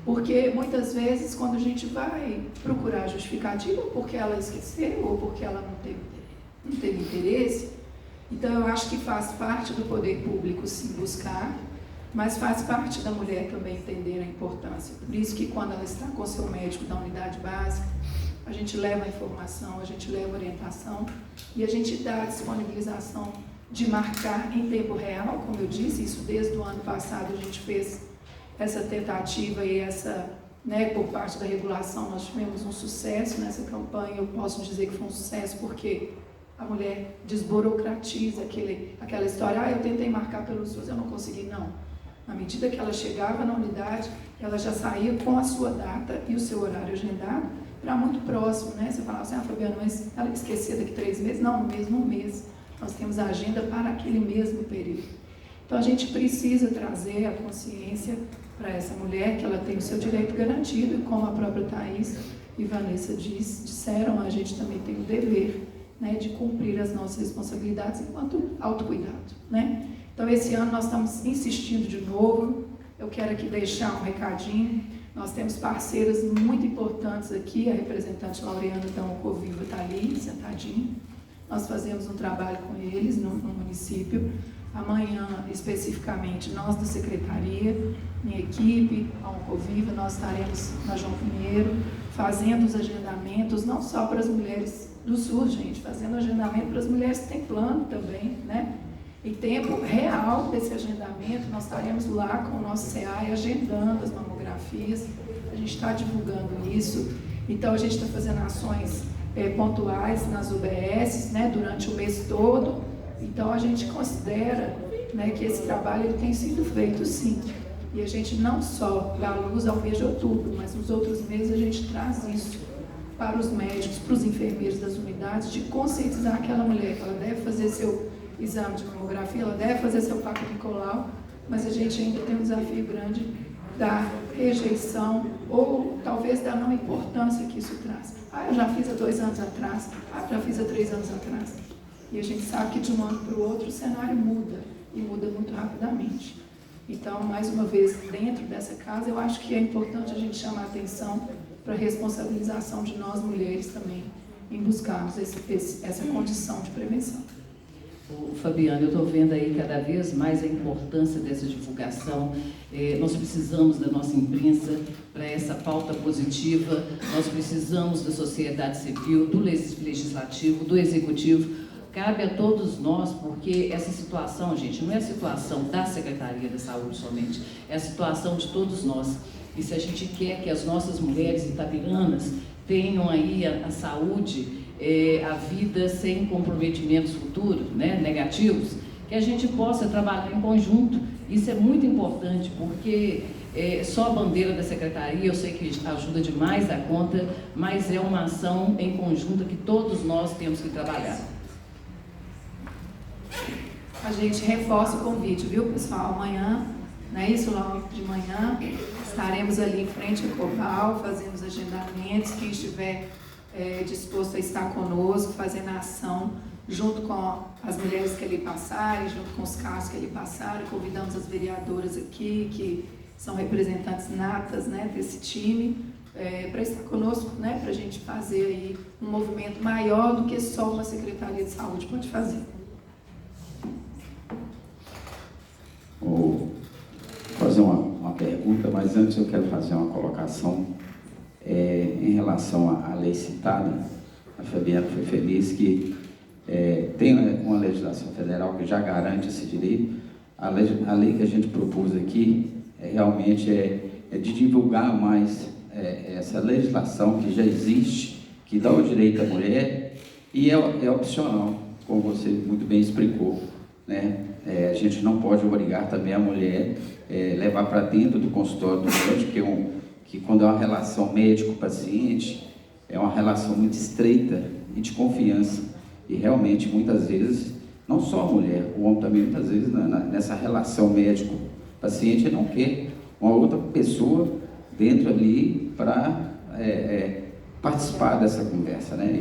Porque muitas vezes quando a gente vai procurar justificativa, ou porque ela esqueceu, ou porque ela não teve interesse, então eu acho que faz parte do poder público sim buscar, mas faz parte da mulher também entender a importância. Por isso que quando ela está com o seu médico da unidade básica, a gente leva a informação, a gente leva a orientação e a gente dá a disponibilização de marcar em tempo real, como eu disse, isso desde o ano passado a gente fez essa tentativa e essa, né, por parte da regulação, nós tivemos um sucesso nessa campanha. Eu posso dizer que foi um sucesso porque a mulher desburocratiza aquela história, eu tentei marcar pelo SUS, eu não consegui, não. À medida que ela chegava na unidade, ela já saía com a sua data e o seu horário agendado para muito próximo, né? Você falava assim, Fabiana, mas ela esquecia daqui 3 meses? Não, no mesmo mês. Nós temos a agenda para aquele mesmo período. Então a gente precisa trazer a consciência para essa mulher que ela tem o seu direito garantido, e como a própria Thaís e Vanessa disseram, a gente também tem o dever, né, de cumprir as nossas responsabilidades enquanto autocuidado, né? Então esse ano nós estamos insistindo de novo. Eu quero aqui deixar um recadinho. Nós temos parceiras muito importantes aqui, a representante Laureana da Oncoviva está ali, sentadinha. Nós fazemos um trabalho com eles no município. Amanhã, especificamente, nós da Secretaria, minha equipe, a Oncoviva, nós estaremos na João Pinheiro, fazendo os agendamentos, não só para as mulheres do SUS, gente, fazendo agendamento para as mulheres que têm plano também, né? Em tempo real desse agendamento, nós estaremos lá com o nosso CEAI agendando as mamografias, a gente está divulgando isso. Então, a gente está fazendo ações pontuais nas UBSs, né, durante o mês todo. Então a gente considera, né, que esse trabalho ele tem sido feito sim. E a gente não só dá luz ao mês de outubro, mas nos outros meses a gente traz isso para os médicos, para os enfermeiros das unidades, de conscientizar aquela mulher que ela deve fazer seu exame de mamografia, ela deve fazer seu Papa Nicolau, mas a gente ainda tem um desafio grande da rejeição ou talvez da não importância que isso traz. Eu já fiz há 2 anos atrás, já fiz há 3 anos atrás. E a gente sabe que de um ano para o outro o cenário muda, e muda muito rapidamente. Então, mais uma vez, dentro dessa casa, eu acho que é importante a gente chamar a atenção para a responsabilização de nós mulheres também, em buscarmos essa condição de prevenção. Fabiana, eu estou vendo aí cada vez mais a importância dessa divulgação. Nós precisamos da nossa imprensa para essa pauta positiva, nós precisamos da sociedade civil, do legislativo, do executivo. Cabe a todos nós, porque essa situação, gente, não é a situação da Secretaria da Saúde somente, é a situação de todos nós. E se a gente quer que as nossas mulheres itabiranas tenham aí a saúde, a vida sem comprometimentos futuros, né, negativos, que a gente possa trabalhar em conjunto. Isso é muito importante, porque só a bandeira da secretaria, eu sei que ajuda demais a conta, mas é uma ação em conjunto que todos nós temos que trabalhar. A gente reforça o convite, viu, pessoal? Amanhã, não é isso? Logo de manhã, estaremos ali em frente ao Cobal, fazendo os agendamentos. Quem estiver disposto a estar conosco, fazendo a ação, junto com as mulheres que ali passarem, junto com os carros que ali passarem, convidamos as vereadoras aqui, que são representantes natas, né, desse time, para estar conosco, né, para a gente fazer aí um movimento maior do que só uma Secretaria de Saúde pode fazer. Vou fazer uma pergunta, mas antes eu quero fazer uma colocação em relação à lei citada. A Fabiana foi feliz que tem uma legislação federal que já garante esse direito. A lei que a gente propôs aqui realmente é de divulgar mais essa legislação que já existe, que dá o direito à mulher e é opcional, como você muito bem explicou, né? A gente não pode obrigar também a mulher levar para dentro do consultório do médico, que quando é uma relação médico-paciente, é uma relação muito estreita e de confiança. E realmente, muitas vezes, não só a mulher, o homem também, muitas vezes, nessa relação médico-paciente, não quer uma outra pessoa dentro ali para participar dessa conversa, né?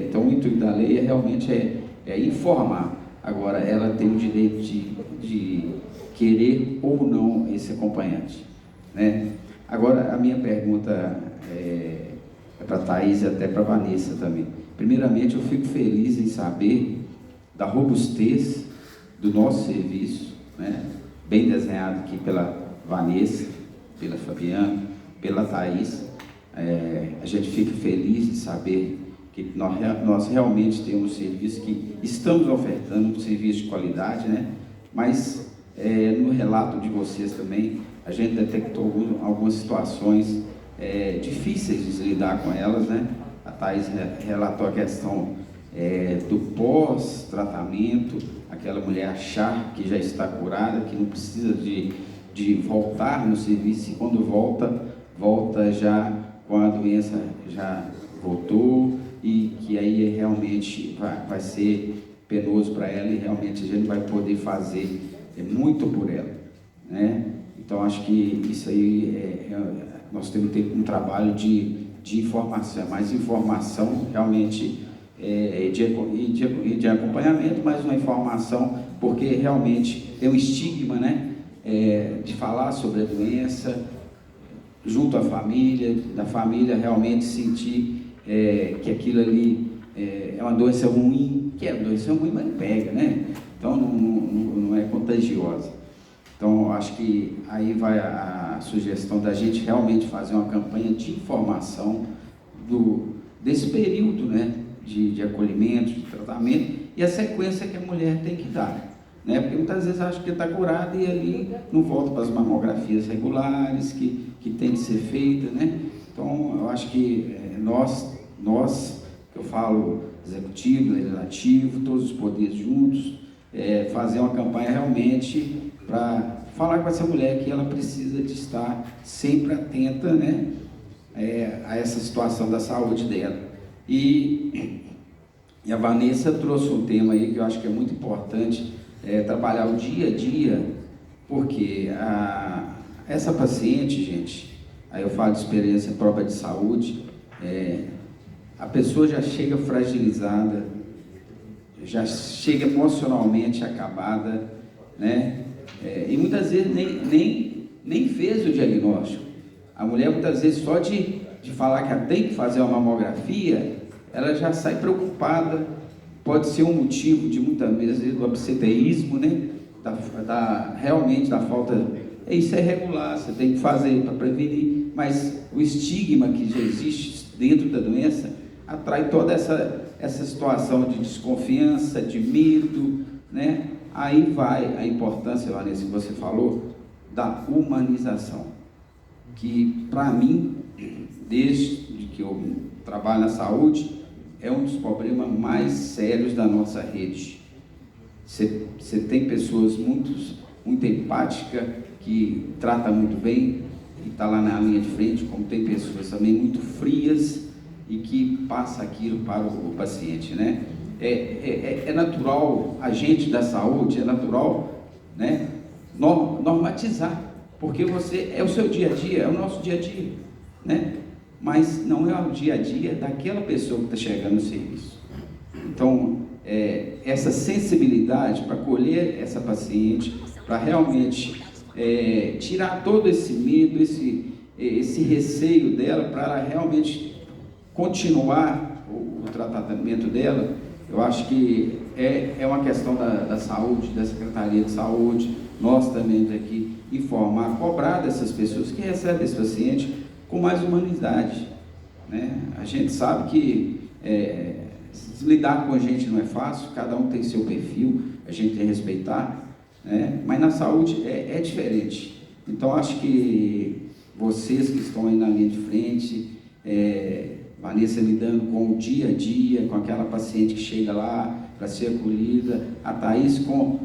Então, o intuito da lei realmente é informar. Agora, ela tem o direito de querer ou não esse acompanhante, né? Agora, a minha pergunta é para a Thaís e até para a Vanessa também. Primeiramente, eu fico feliz em saber da robustez do nosso serviço, né? Bem desenhado aqui pela Vanessa, pela Fabiana, pela Thaís. A gente fica feliz de saber que nós realmente temos um serviço que estamos ofertando, um serviço de qualidade, né? Mas no relato de vocês também, a gente detectou algumas situações difíceis de se lidar com elas, né? A Thaís relatou a questão do pós-tratamento, aquela mulher achar que já está curada, que não precisa de voltar no serviço, e quando volta já com a doença já voltou, e que aí realmente vai ser penoso para ela e realmente a gente vai poder fazer muito por ela, né? Então, acho que isso aí nós temos que ter um trabalho de informação, mais informação realmente de acompanhamento, mas uma informação, porque realmente tem um estigma, né? De falar sobre a doença junto à família, da família realmente sentir que aquilo ali é uma doença ruim, que é uma doença ruim, mas pega, né? Então não é contagiosa. Então, acho que aí vai a sugestão da gente realmente fazer uma campanha de informação desse período, né, de acolhimento, de tratamento, e a sequência que a mulher tem que dar, né? Porque muitas vezes acha que está curada e ali não volta para as mamografias regulares que tem que ser feita, né? Então, eu acho que nós, que eu falo executivo, legislativo, todos os poderes juntos, fazer uma campanha realmente para falar com essa mulher que ela precisa de estar sempre atenta, né, a essa situação da saúde dela. E a Vanessa trouxe um tema aí que eu acho que é muito importante, trabalhar o dia a dia, porque essa paciente, gente, aí eu falo de experiência própria de saúde, a pessoa já chega fragilizada, já chega emocionalmente acabada, né? E muitas vezes nem fez o diagnóstico. A mulher muitas vezes só de falar que ela tem que fazer uma mamografia, ela já sai preocupada. Pode ser um motivo de muitas vezes do absenteísmo, né? Realmente da falta. Isso é regular, você tem que fazer para prevenir, mas o estigma que já existe dentro da doença atrai toda essa situação de desconfiança, de medo, né? Aí vai a importância, Vanessa, que você falou, da humanização, que para mim, desde que eu trabalho na saúde, é um dos problemas mais sérios da nossa rede. Você tem pessoas muito empáticas, que tratam muito bem, e está lá na linha de frente, como tem pessoas também muito frias e que passa aquilo para o paciente, né? É natural, a gente da saúde, é natural, né, normatizar, porque é o seu dia a dia, é o nosso dia a dia, né? Mas não é o dia a dia daquela pessoa que está chegando no serviço. Então, essa sensibilidade para acolher essa paciente, para realmente tirar todo esse medo, esse receio dela, para ela realmente continuar o tratamento dela, eu acho que é uma questão da saúde, da Secretaria de Saúde, nós também aqui informar, cobrar dessas pessoas que recebem esse paciente com mais humanidade, né? A gente sabe que lidar com a gente não é fácil, cada um tem seu perfil, a gente tem que respeitar, né? Mas na saúde é diferente. Então acho que vocês que estão aí na linha de frente, Vanessa lidando com o dia a dia, com aquela paciente que chega lá para ser acolhida, a Thaís com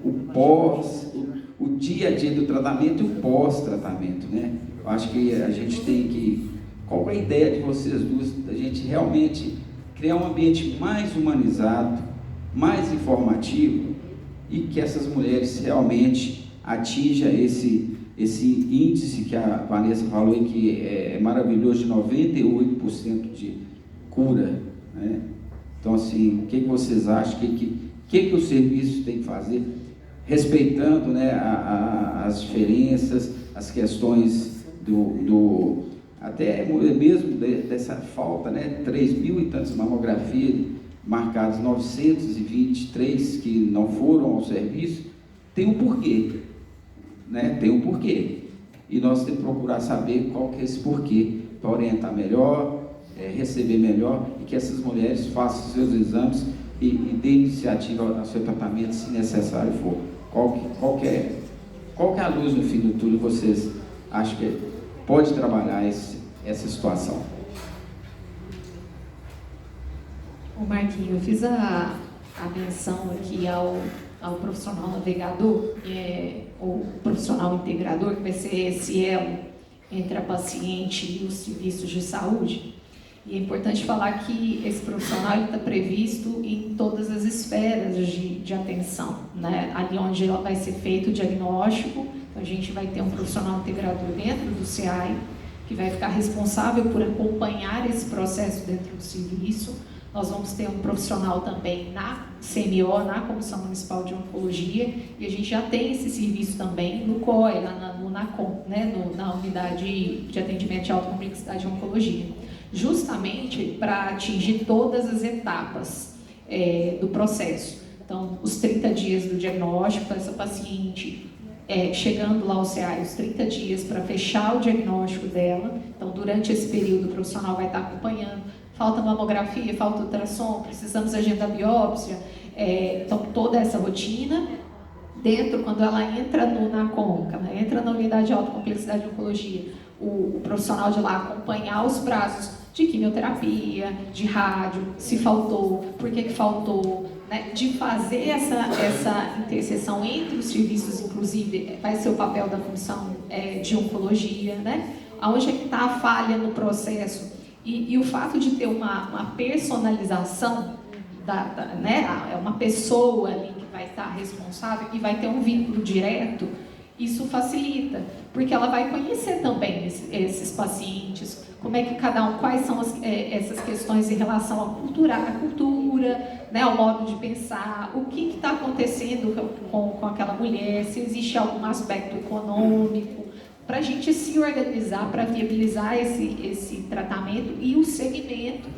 o dia a dia do tratamento e o pós-tratamento, né? Eu acho que a gente tem que, qual é a ideia de vocês duas, da gente realmente criar um ambiente mais humanizado, mais informativo e que essas mulheres realmente atinjam esse índice que a Vanessa falou e que é maravilhoso, de 98% de cura, né? Então, assim, o que vocês acham, o que o serviço tem que fazer, respeitando, né, as diferenças, as questões até mesmo dessa falta, né, 3.000 e tantas mamografias marcadas, 923 que não foram ao serviço, tem um porquê, né? Tem um porquê, e nós temos que procurar saber qual que é esse porquê, para orientar melhor, receber melhor, e que essas mulheres façam seus exames e dê iniciativa ao seu tratamento, se necessário for. Qual que é a luz no fim do túnel, vocês acham que pode trabalhar essa situação? O Marquinho, eu fiz a menção aqui ao profissional navegador, o profissional integrador, que vai ser esse elo entre a paciente e os serviços de saúde. E é importante falar que esse profissional está previsto em todas as esferas de atenção, né? Ali onde vai ser feito o diagnóstico, então a gente vai ter um profissional integrador dentro do CIAI, que vai ficar responsável por acompanhar esse processo dentro do serviço. Nós vamos ter um profissional também na CMO, na Comissão Municipal de Oncologia, e a gente já tem esse serviço também no COE, no NACOM, né? Na Unidade de Atendimento de Alta Complexidade de Oncologia, justamente para atingir todas as etapas do processo. Então, os 30 dias do diagnóstico para essa paciente, chegando lá ao CEAI, os 30 dias para fechar o diagnóstico dela. Então, durante esse período, o profissional vai estar acompanhando. Falta mamografia, falta ultrassom, precisamos agendar biópsia. Então, toda essa rotina. Dentro, quando ela entra no NACOM, ela entra na Unidade de Alta Complexidade de Oncologia, o profissional de lá acompanhar os prazos de quimioterapia, de rádio, se faltou, por que faltou, né? De fazer essa interseção entre os serviços, inclusive, vai ser o papel da comissão de oncologia, né? Aonde é que está a falha no processo? E o fato de ter uma personalização, né? É uma pessoa ali que vai estar responsável e vai ter um vínculo direto, isso facilita, porque ela vai conhecer também esses pacientes, como é que cada um, quais são essas questões em relação à cultura, né, ao modo de pensar, o que está acontecendo com aquela mulher, se existe algum aspecto econômico, para a gente se organizar, para viabilizar esse tratamento e o segmento,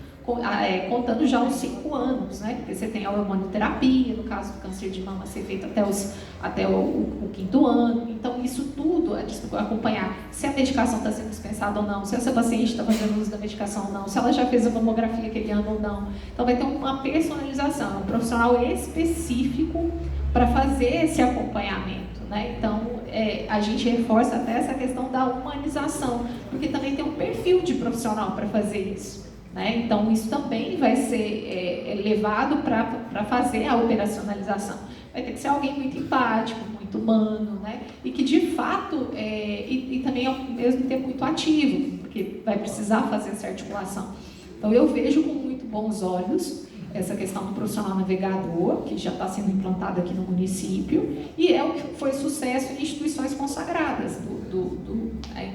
contando já os 5 anos, né? Porque você tem a hormonioterapia, no caso do câncer de mama, ser feito até o 5º ano. Então, isso tudo, acompanhar se a medicação está sendo dispensada ou não, se essa paciente está fazendo uso da medicação ou não, se ela já fez a mamografia aquele ano ou não. Então, vai ter uma personalização, um profissional específico para fazer esse acompanhamento, né? Então, a gente reforça até essa questão da humanização, porque também tem um perfil de profissional para fazer isso, né? Então, isso também vai ser levado para fazer a operacionalização. vai ter que ser alguém muito empático, muito humano, né? E que de fato, e também ao mesmo tempo muito ativo, porque vai precisar fazer essa articulação. Então eu vejo com muito bons olhos essa questão do profissional navegador, que já está sendo implantado aqui no município, e é o que foi sucesso em instituições consagradas,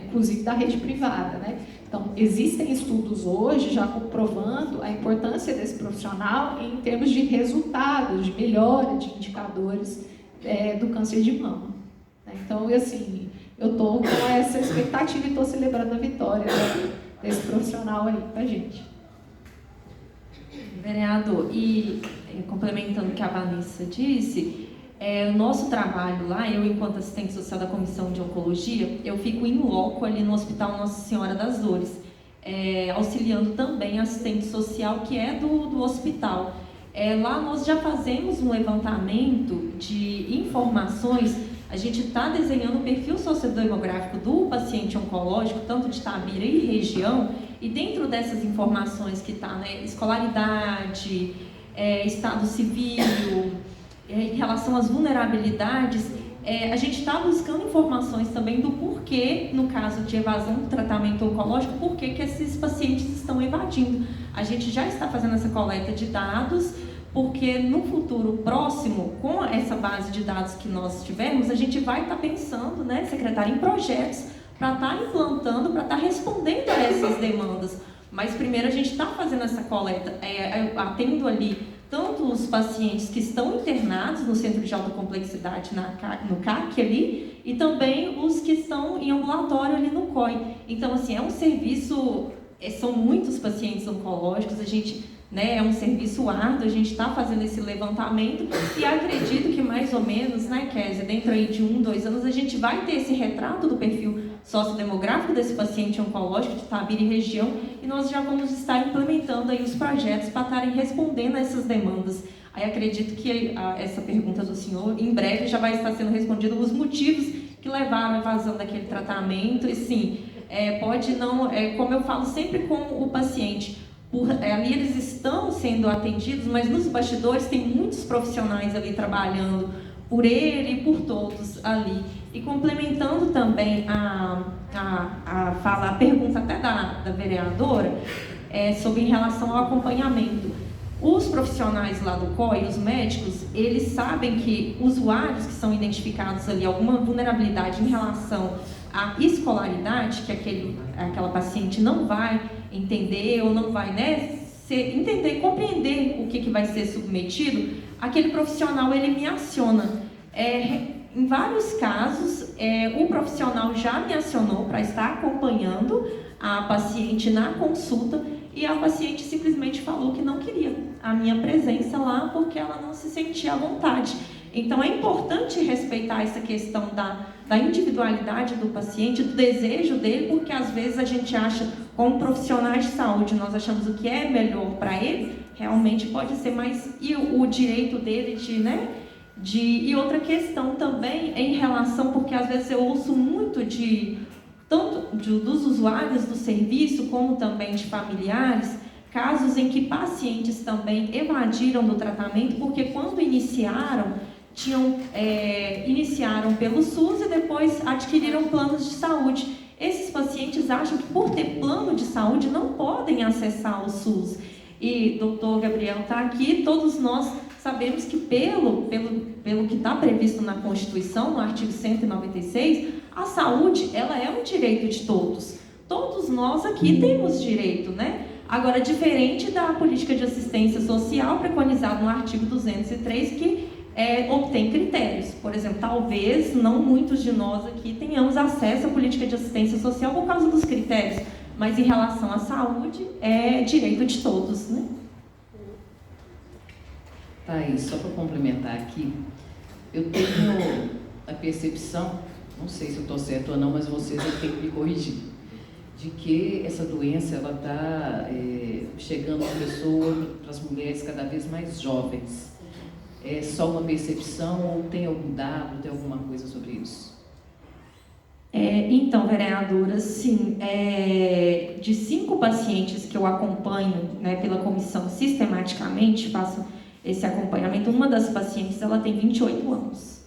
inclusive da rede privada, né? Então, existem estudos hoje já comprovando a importância desse profissional em termos de resultados, de melhora de indicadores do câncer de mama. Então, assim, eu estou com essa expectativa e estou celebrando a vitória desse profissional aí para a gente. Vereador, e complementando o que a Vanessa disse, o nosso trabalho lá, eu enquanto assistente social da Comissão de Oncologia, eu fico em loco ali no Hospital Nossa Senhora das Dores, auxiliando também a assistente social que é do hospital. Lá nós já fazemos um levantamento de informações, a gente está desenhando o perfil sociodemográfico do paciente oncológico, tanto de Itabira e região, e dentro dessas informações que está, né, escolaridade, estado civil, em relação às vulnerabilidades, a gente está buscando informações também do porquê, no caso de evasão do tratamento oncológico, porquê que esses pacientes estão evadindo. A gente já está fazendo essa coleta de dados, porque no futuro próximo, com essa base de dados que nós tivermos, a gente vai estar pensando, né, secretária, em projetos para estar implantando, para estar respondendo a essas demandas. Mas primeiro a gente está fazendo essa coleta, atendo ali tanto os pacientes que estão internados no Centro de Alta Complexidade, no CAC ali, e também os que estão em ambulatório ali no COI. Então, assim, é um serviço, são muitos pacientes oncológicos, a gente, né, é um serviço árduo, a gente está fazendo esse levantamento e acredito que mais ou menos, né, Kézia, dentro aí de 1-2 anos, a gente vai ter esse retrato do perfil sociodemográfico desse paciente oncológico de Itabira e região, e nós já vamos estar implementando aí os projetos para estarem respondendo a essas demandas. Aí acredito que essa pergunta do senhor, em breve, já vai estar sendo respondido os motivos que levaram à evasão daquele tratamento, e sim, pode não, como eu falo sempre com o paciente, ali eles estão sendo atendidos, mas nos bastidores tem muitos profissionais ali trabalhando por ele e por todos ali. E complementando também a pergunta até da vereadora, sobre em relação ao acompanhamento. Os profissionais lá do COI, os médicos, eles sabem que usuários que são identificados ali, alguma vulnerabilidade em relação à escolaridade, que aquela paciente não vai entender ou não vai, né, entender, compreender o que vai ser submetido, aquele profissional ele me aciona. Em vários casos, o profissional já me acionou para estar acompanhando a paciente na consulta e a paciente simplesmente falou que não queria a minha presença lá porque ela não se sentia à vontade. Então, é importante respeitar essa questão da individualidade do paciente, do desejo dele, porque às vezes a gente acha, como profissionais de saúde, nós achamos o que é melhor para ele, realmente pode ser mais, e o direito dele e outra questão também em relação, porque às vezes eu ouço muito dos usuários do serviço, como também de familiares, casos em que pacientes também evadiram do tratamento, porque quando iniciaram pelo SUS e depois adquiriram planos de saúde. Esses pacientes acham que por ter plano de saúde não podem acessar o SUS. E o doutor Gabriel está aqui, todos nós sabemos que pelo que está previsto na Constituição, no artigo 196, a saúde ela é um direito de todos. Todos nós aqui temos direito, né? Agora, diferente da política de assistência social preconizada no artigo 203, que obtém critérios. Por exemplo, talvez não muitos de nós aqui tenhamos acesso à política de assistência social por causa dos critérios, mas em relação à saúde, é direito de todos, né? Tá aí, só para complementar aqui, eu tenho a percepção, não sei se eu estou certo ou não, mas vocês têm que me corrigir, de que essa doença ela está chegando para as mulheres cada vez mais jovens. É só uma percepção ou tem algum dado, tem alguma coisa sobre isso? Então, vereadora, sim, de 5 pacientes que eu acompanho, né, pela comissão sistematicamente, faço esse acompanhamento. Uma das pacientes, ela tem 28 anos.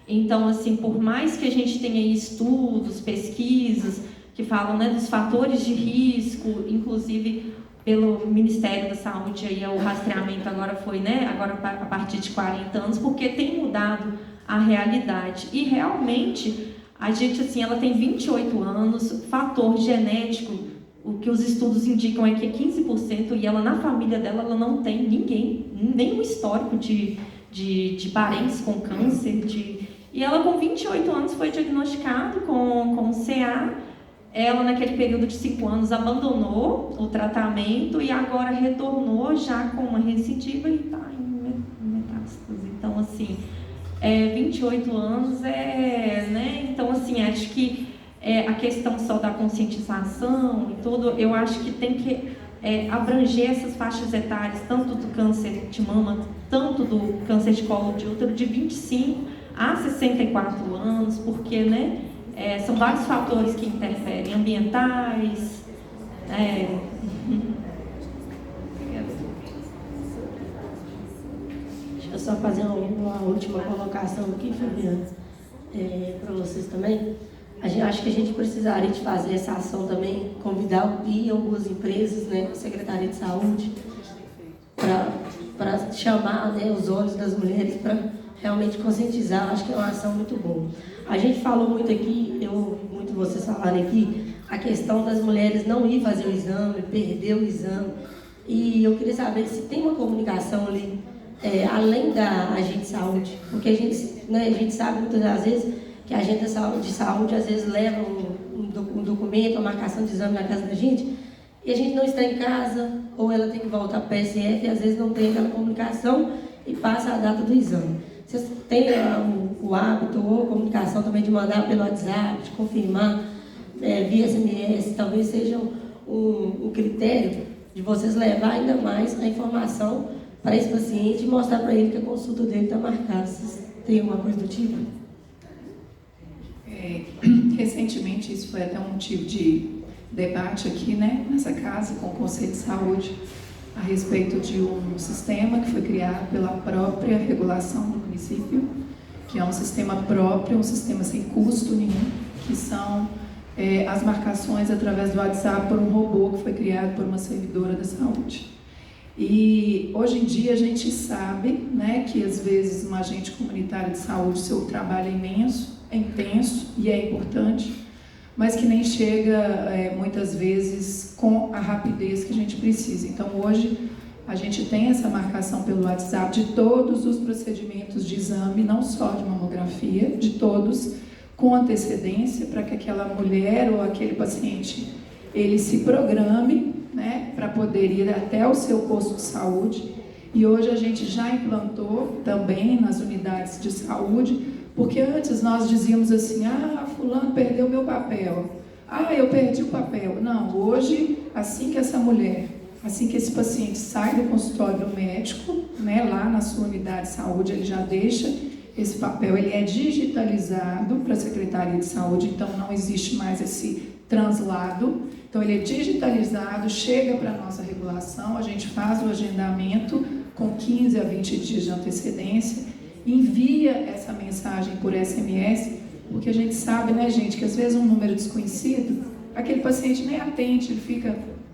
Então, assim, por mais que a gente tenha aí estudos, pesquisas, que falam, né, dos fatores de risco, inclusive pelo Ministério da Saúde, aí o rastreamento agora foi, né, agora a partir de 40 anos, porque tem mudado a realidade. E realmente, a gente, assim, ela tem 28 anos, fator genético, o que os estudos indicam é que é 15%, e ela, na família dela, ela não tem ninguém, nenhum histórico de parentes com câncer, e ela com 28 anos foi diagnosticada com CA. Ela, naquele período de 5 anos, abandonou o tratamento e agora retornou já com uma recidiva e está em metástase. Então, assim, 28 anos né? Então, assim, acho que a questão só da conscientização e tudo, eu acho que tem que abranger essas faixas etárias, tanto do câncer de mama, tanto do câncer de colo de útero, de 25 a 64 anos, porque, né? São vários fatores que interferem, ambientais. Deixa eu só fazer uma última colocação aqui, Fabiana, para vocês também. Acho que a gente precisaria de fazer essa ação também, convidar o PI, algumas empresas, né, a Secretaria de Saúde, para chamar, né, os olhos das mulheres para realmente conscientizar. Acho que é uma ação muito boa. A gente falou muito aqui, eu ouvi muito vocês falarem aqui, a questão das mulheres não ir fazer o exame, perder o exame. E eu queria saber se tem uma comunicação ali, além da agente de saúde, porque a gente sabe muitas das vezes que a agente de saúde às vezes leva um documento, uma marcação de exame na casa da gente, e a gente não está em casa, ou ela tem que voltar para o PSF, e às vezes não tem aquela comunicação e passa a data do exame. Vocês têm o hábito ou comunicação também de mandar pelo WhatsApp, de confirmar via SMS, talvez seja um critério de vocês levar ainda mais a informação para esse paciente e mostrar para ele que a consulta dele está marcada. Vocês têm alguma coisa do tipo? Recentemente, isso foi até um motivo de debate aqui, né, nessa casa, com o Conselho de Saúde, a respeito de um sistema que foi criado pela própria regulação do município, que é um sistema próprio, um sistema sem custo nenhum, que são as marcações através do WhatsApp por um robô que foi criado por uma servidora da saúde. E hoje em dia a gente sabe, né, que às vezes um agente comunitário de saúde, seu trabalho é imenso, é intenso e é importante, mas que nem chega muitas vezes com a rapidez que a gente precisa. Então hoje a gente tem essa marcação pelo WhatsApp de todos os procedimentos de exame, não só de mamografia, de todos, com antecedência, para que aquela mulher ou aquele paciente, ele se programe, né, para poder ir até o seu posto de saúde. E hoje a gente já implantou também nas unidades de saúde, porque antes nós dizíamos assim, fulano perdeu meu papel, eu perdi o papel. Não, hoje, assim que essa mulher, assim que esse paciente sai do consultório do médico, né, lá na sua unidade de saúde, ele já deixa esse papel, ele é digitalizado para a Secretaria de Saúde, então não existe mais esse translado. Então ele é digitalizado, chega para a nossa regulação, a gente faz o agendamento com 15 a 20 dias de antecedência, envia essa mensagem por SMS, porque a gente sabe, né, gente, que às vezes um número desconhecido, aquele paciente nem atende,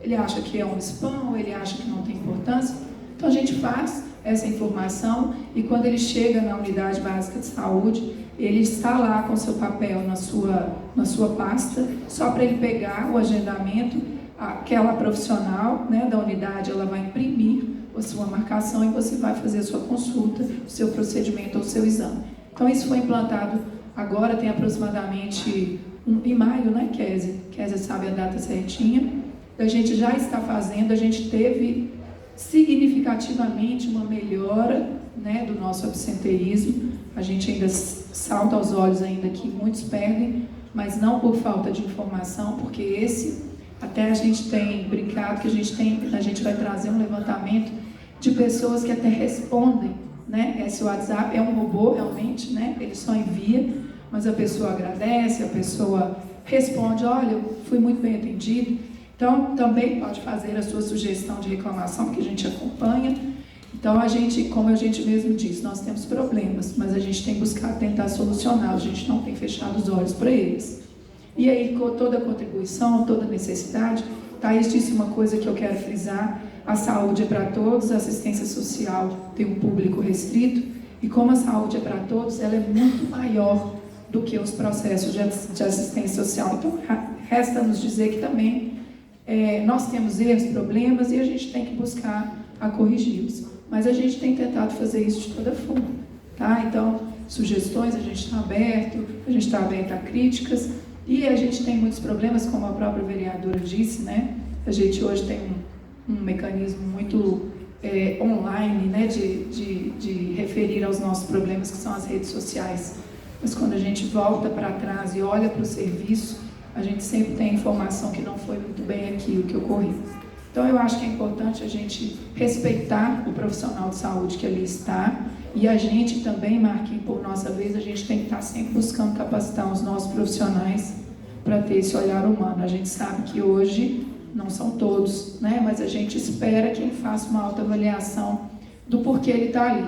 ele acha que é um spam, ele acha que não tem importância. Então a gente faz essa informação e quando ele chega na unidade básica de saúde, ele está lá com seu papel na sua pasta, só para ele pegar o agendamento, aquela profissional, né, da unidade, ela vai imprimir a sua marcação e você vai fazer a sua consulta, o seu procedimento ou o seu exame. Então isso foi implantado agora, tem aproximadamente em maio, né, Kézia sabe a data certinha. A gente já está fazendo, a gente teve significativamente uma melhora, né, do nosso absenteísmo. A gente ainda salta aos olhos ainda que muitos perdem, mas não por falta de informação, porque até a gente tem brincado que a gente vai trazer um levantamento de pessoas que até respondem, né? Esse WhatsApp é um robô realmente, né? Ele só envia, mas a pessoa agradece, a pessoa responde, olha, eu fui muito bem atendido. Então, também pode fazer a sua sugestão de reclamação, que a gente acompanha. Então, como a gente mesmo disse, nós temos problemas, mas a gente tem buscado tentar solucionar, a gente não tem fechado os olhos para eles. E aí, com toda a contribuição, toda a necessidade, Thaís disse uma coisa que eu quero frisar: a saúde é para todos, a assistência social tem um público restrito, e como a saúde é para todos, ela é muito maior do que os processos de assistência social. Então, resta-nos dizer que também nós temos erros, problemas, e a gente tem que buscar a corrigi-los. Mas a gente tem tentado fazer isso de toda forma, tá? Então, sugestões, a gente está aberto a críticas, e a gente tem muitos problemas, como a própria vereadora disse, né? A gente hoje tem um mecanismo muito online, né, de referir aos nossos problemas, que são as redes sociais. Mas quando a gente volta para trás e olha para o serviço, a gente sempre tem informação que não foi muito bem aquilo que ocorreu. Então, eu acho que é importante a gente respeitar o profissional de saúde que ali está, e a gente também, Marquinhos, por nossa vez, a gente tem que estar sempre buscando capacitar os nossos profissionais para ter esse olhar humano. A gente sabe que hoje não são todos, né? Mas a gente espera que ele faça uma autoavaliação do porquê ele está ali.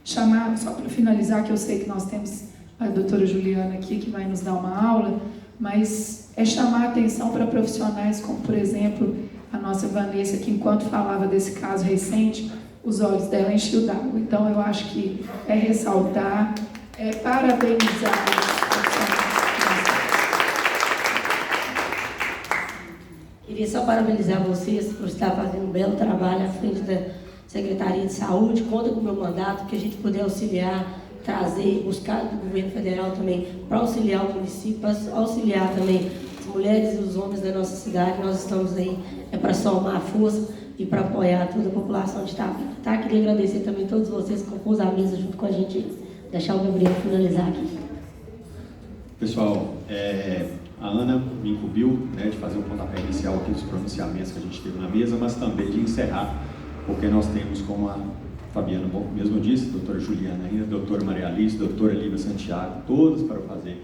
Chamar, só para finalizar, que eu sei que nós temos a doutora Juliana aqui, que vai nos dar uma aula, mas é chamar a atenção para profissionais como, por exemplo, a nossa Vanessa, que enquanto falava desse caso recente, os olhos dela enchiam d'água. Então, eu acho que é ressaltar, é parabenizar os profissionais. Queria só parabenizar vocês por estar fazendo um belo trabalho à frente da Secretaria de Saúde. Conta com o meu mandato, que a gente puder auxiliar, trazer, buscar do governo federal também, para auxiliar o município, para auxiliar também as mulheres e os homens da nossa cidade. Nós estamos aí para somar força e para apoiar toda a população de Itapira, tá? Queria agradecer também a todos vocês que compôs a mesa junto com a gente. Deixar o Gabriel finalizar aqui. Pessoal, a Ana me incumbiu, né, de fazer um pontapé inicial aqui dos pronunciamentos que a gente teve na mesa, mas também de encerrar, porque nós temos, como a Fabiana mesmo disse, a doutora Juliana ainda, a doutora Maria Alice, a doutora Lívia Santiago, todas para fazer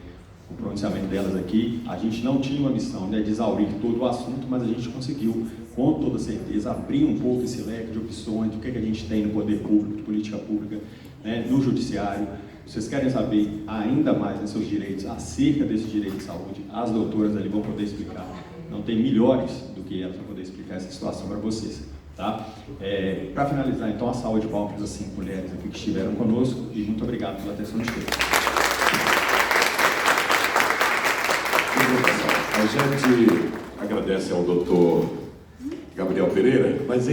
o pronunciamento delas aqui. A gente não tinha uma missão, né, de exaurir todo o assunto, mas a gente conseguiu, com toda certeza, abrir um pouco esse leque de opções, do que a gente tem no poder público, de política pública, né, no judiciário. Vocês querem saber ainda mais dos seus direitos, acerca desse direito de saúde, as doutoras ali vão poder explicar. Não tem melhores do que elas para poder explicar essa situação para vocês. Tá? Para finalizar, então, a salva de palmas para as 5 mulheres aqui que estiveram conosco, e muito obrigado pela atenção de todos. A gente agradece ao doutor Gabriel Pereira, mas em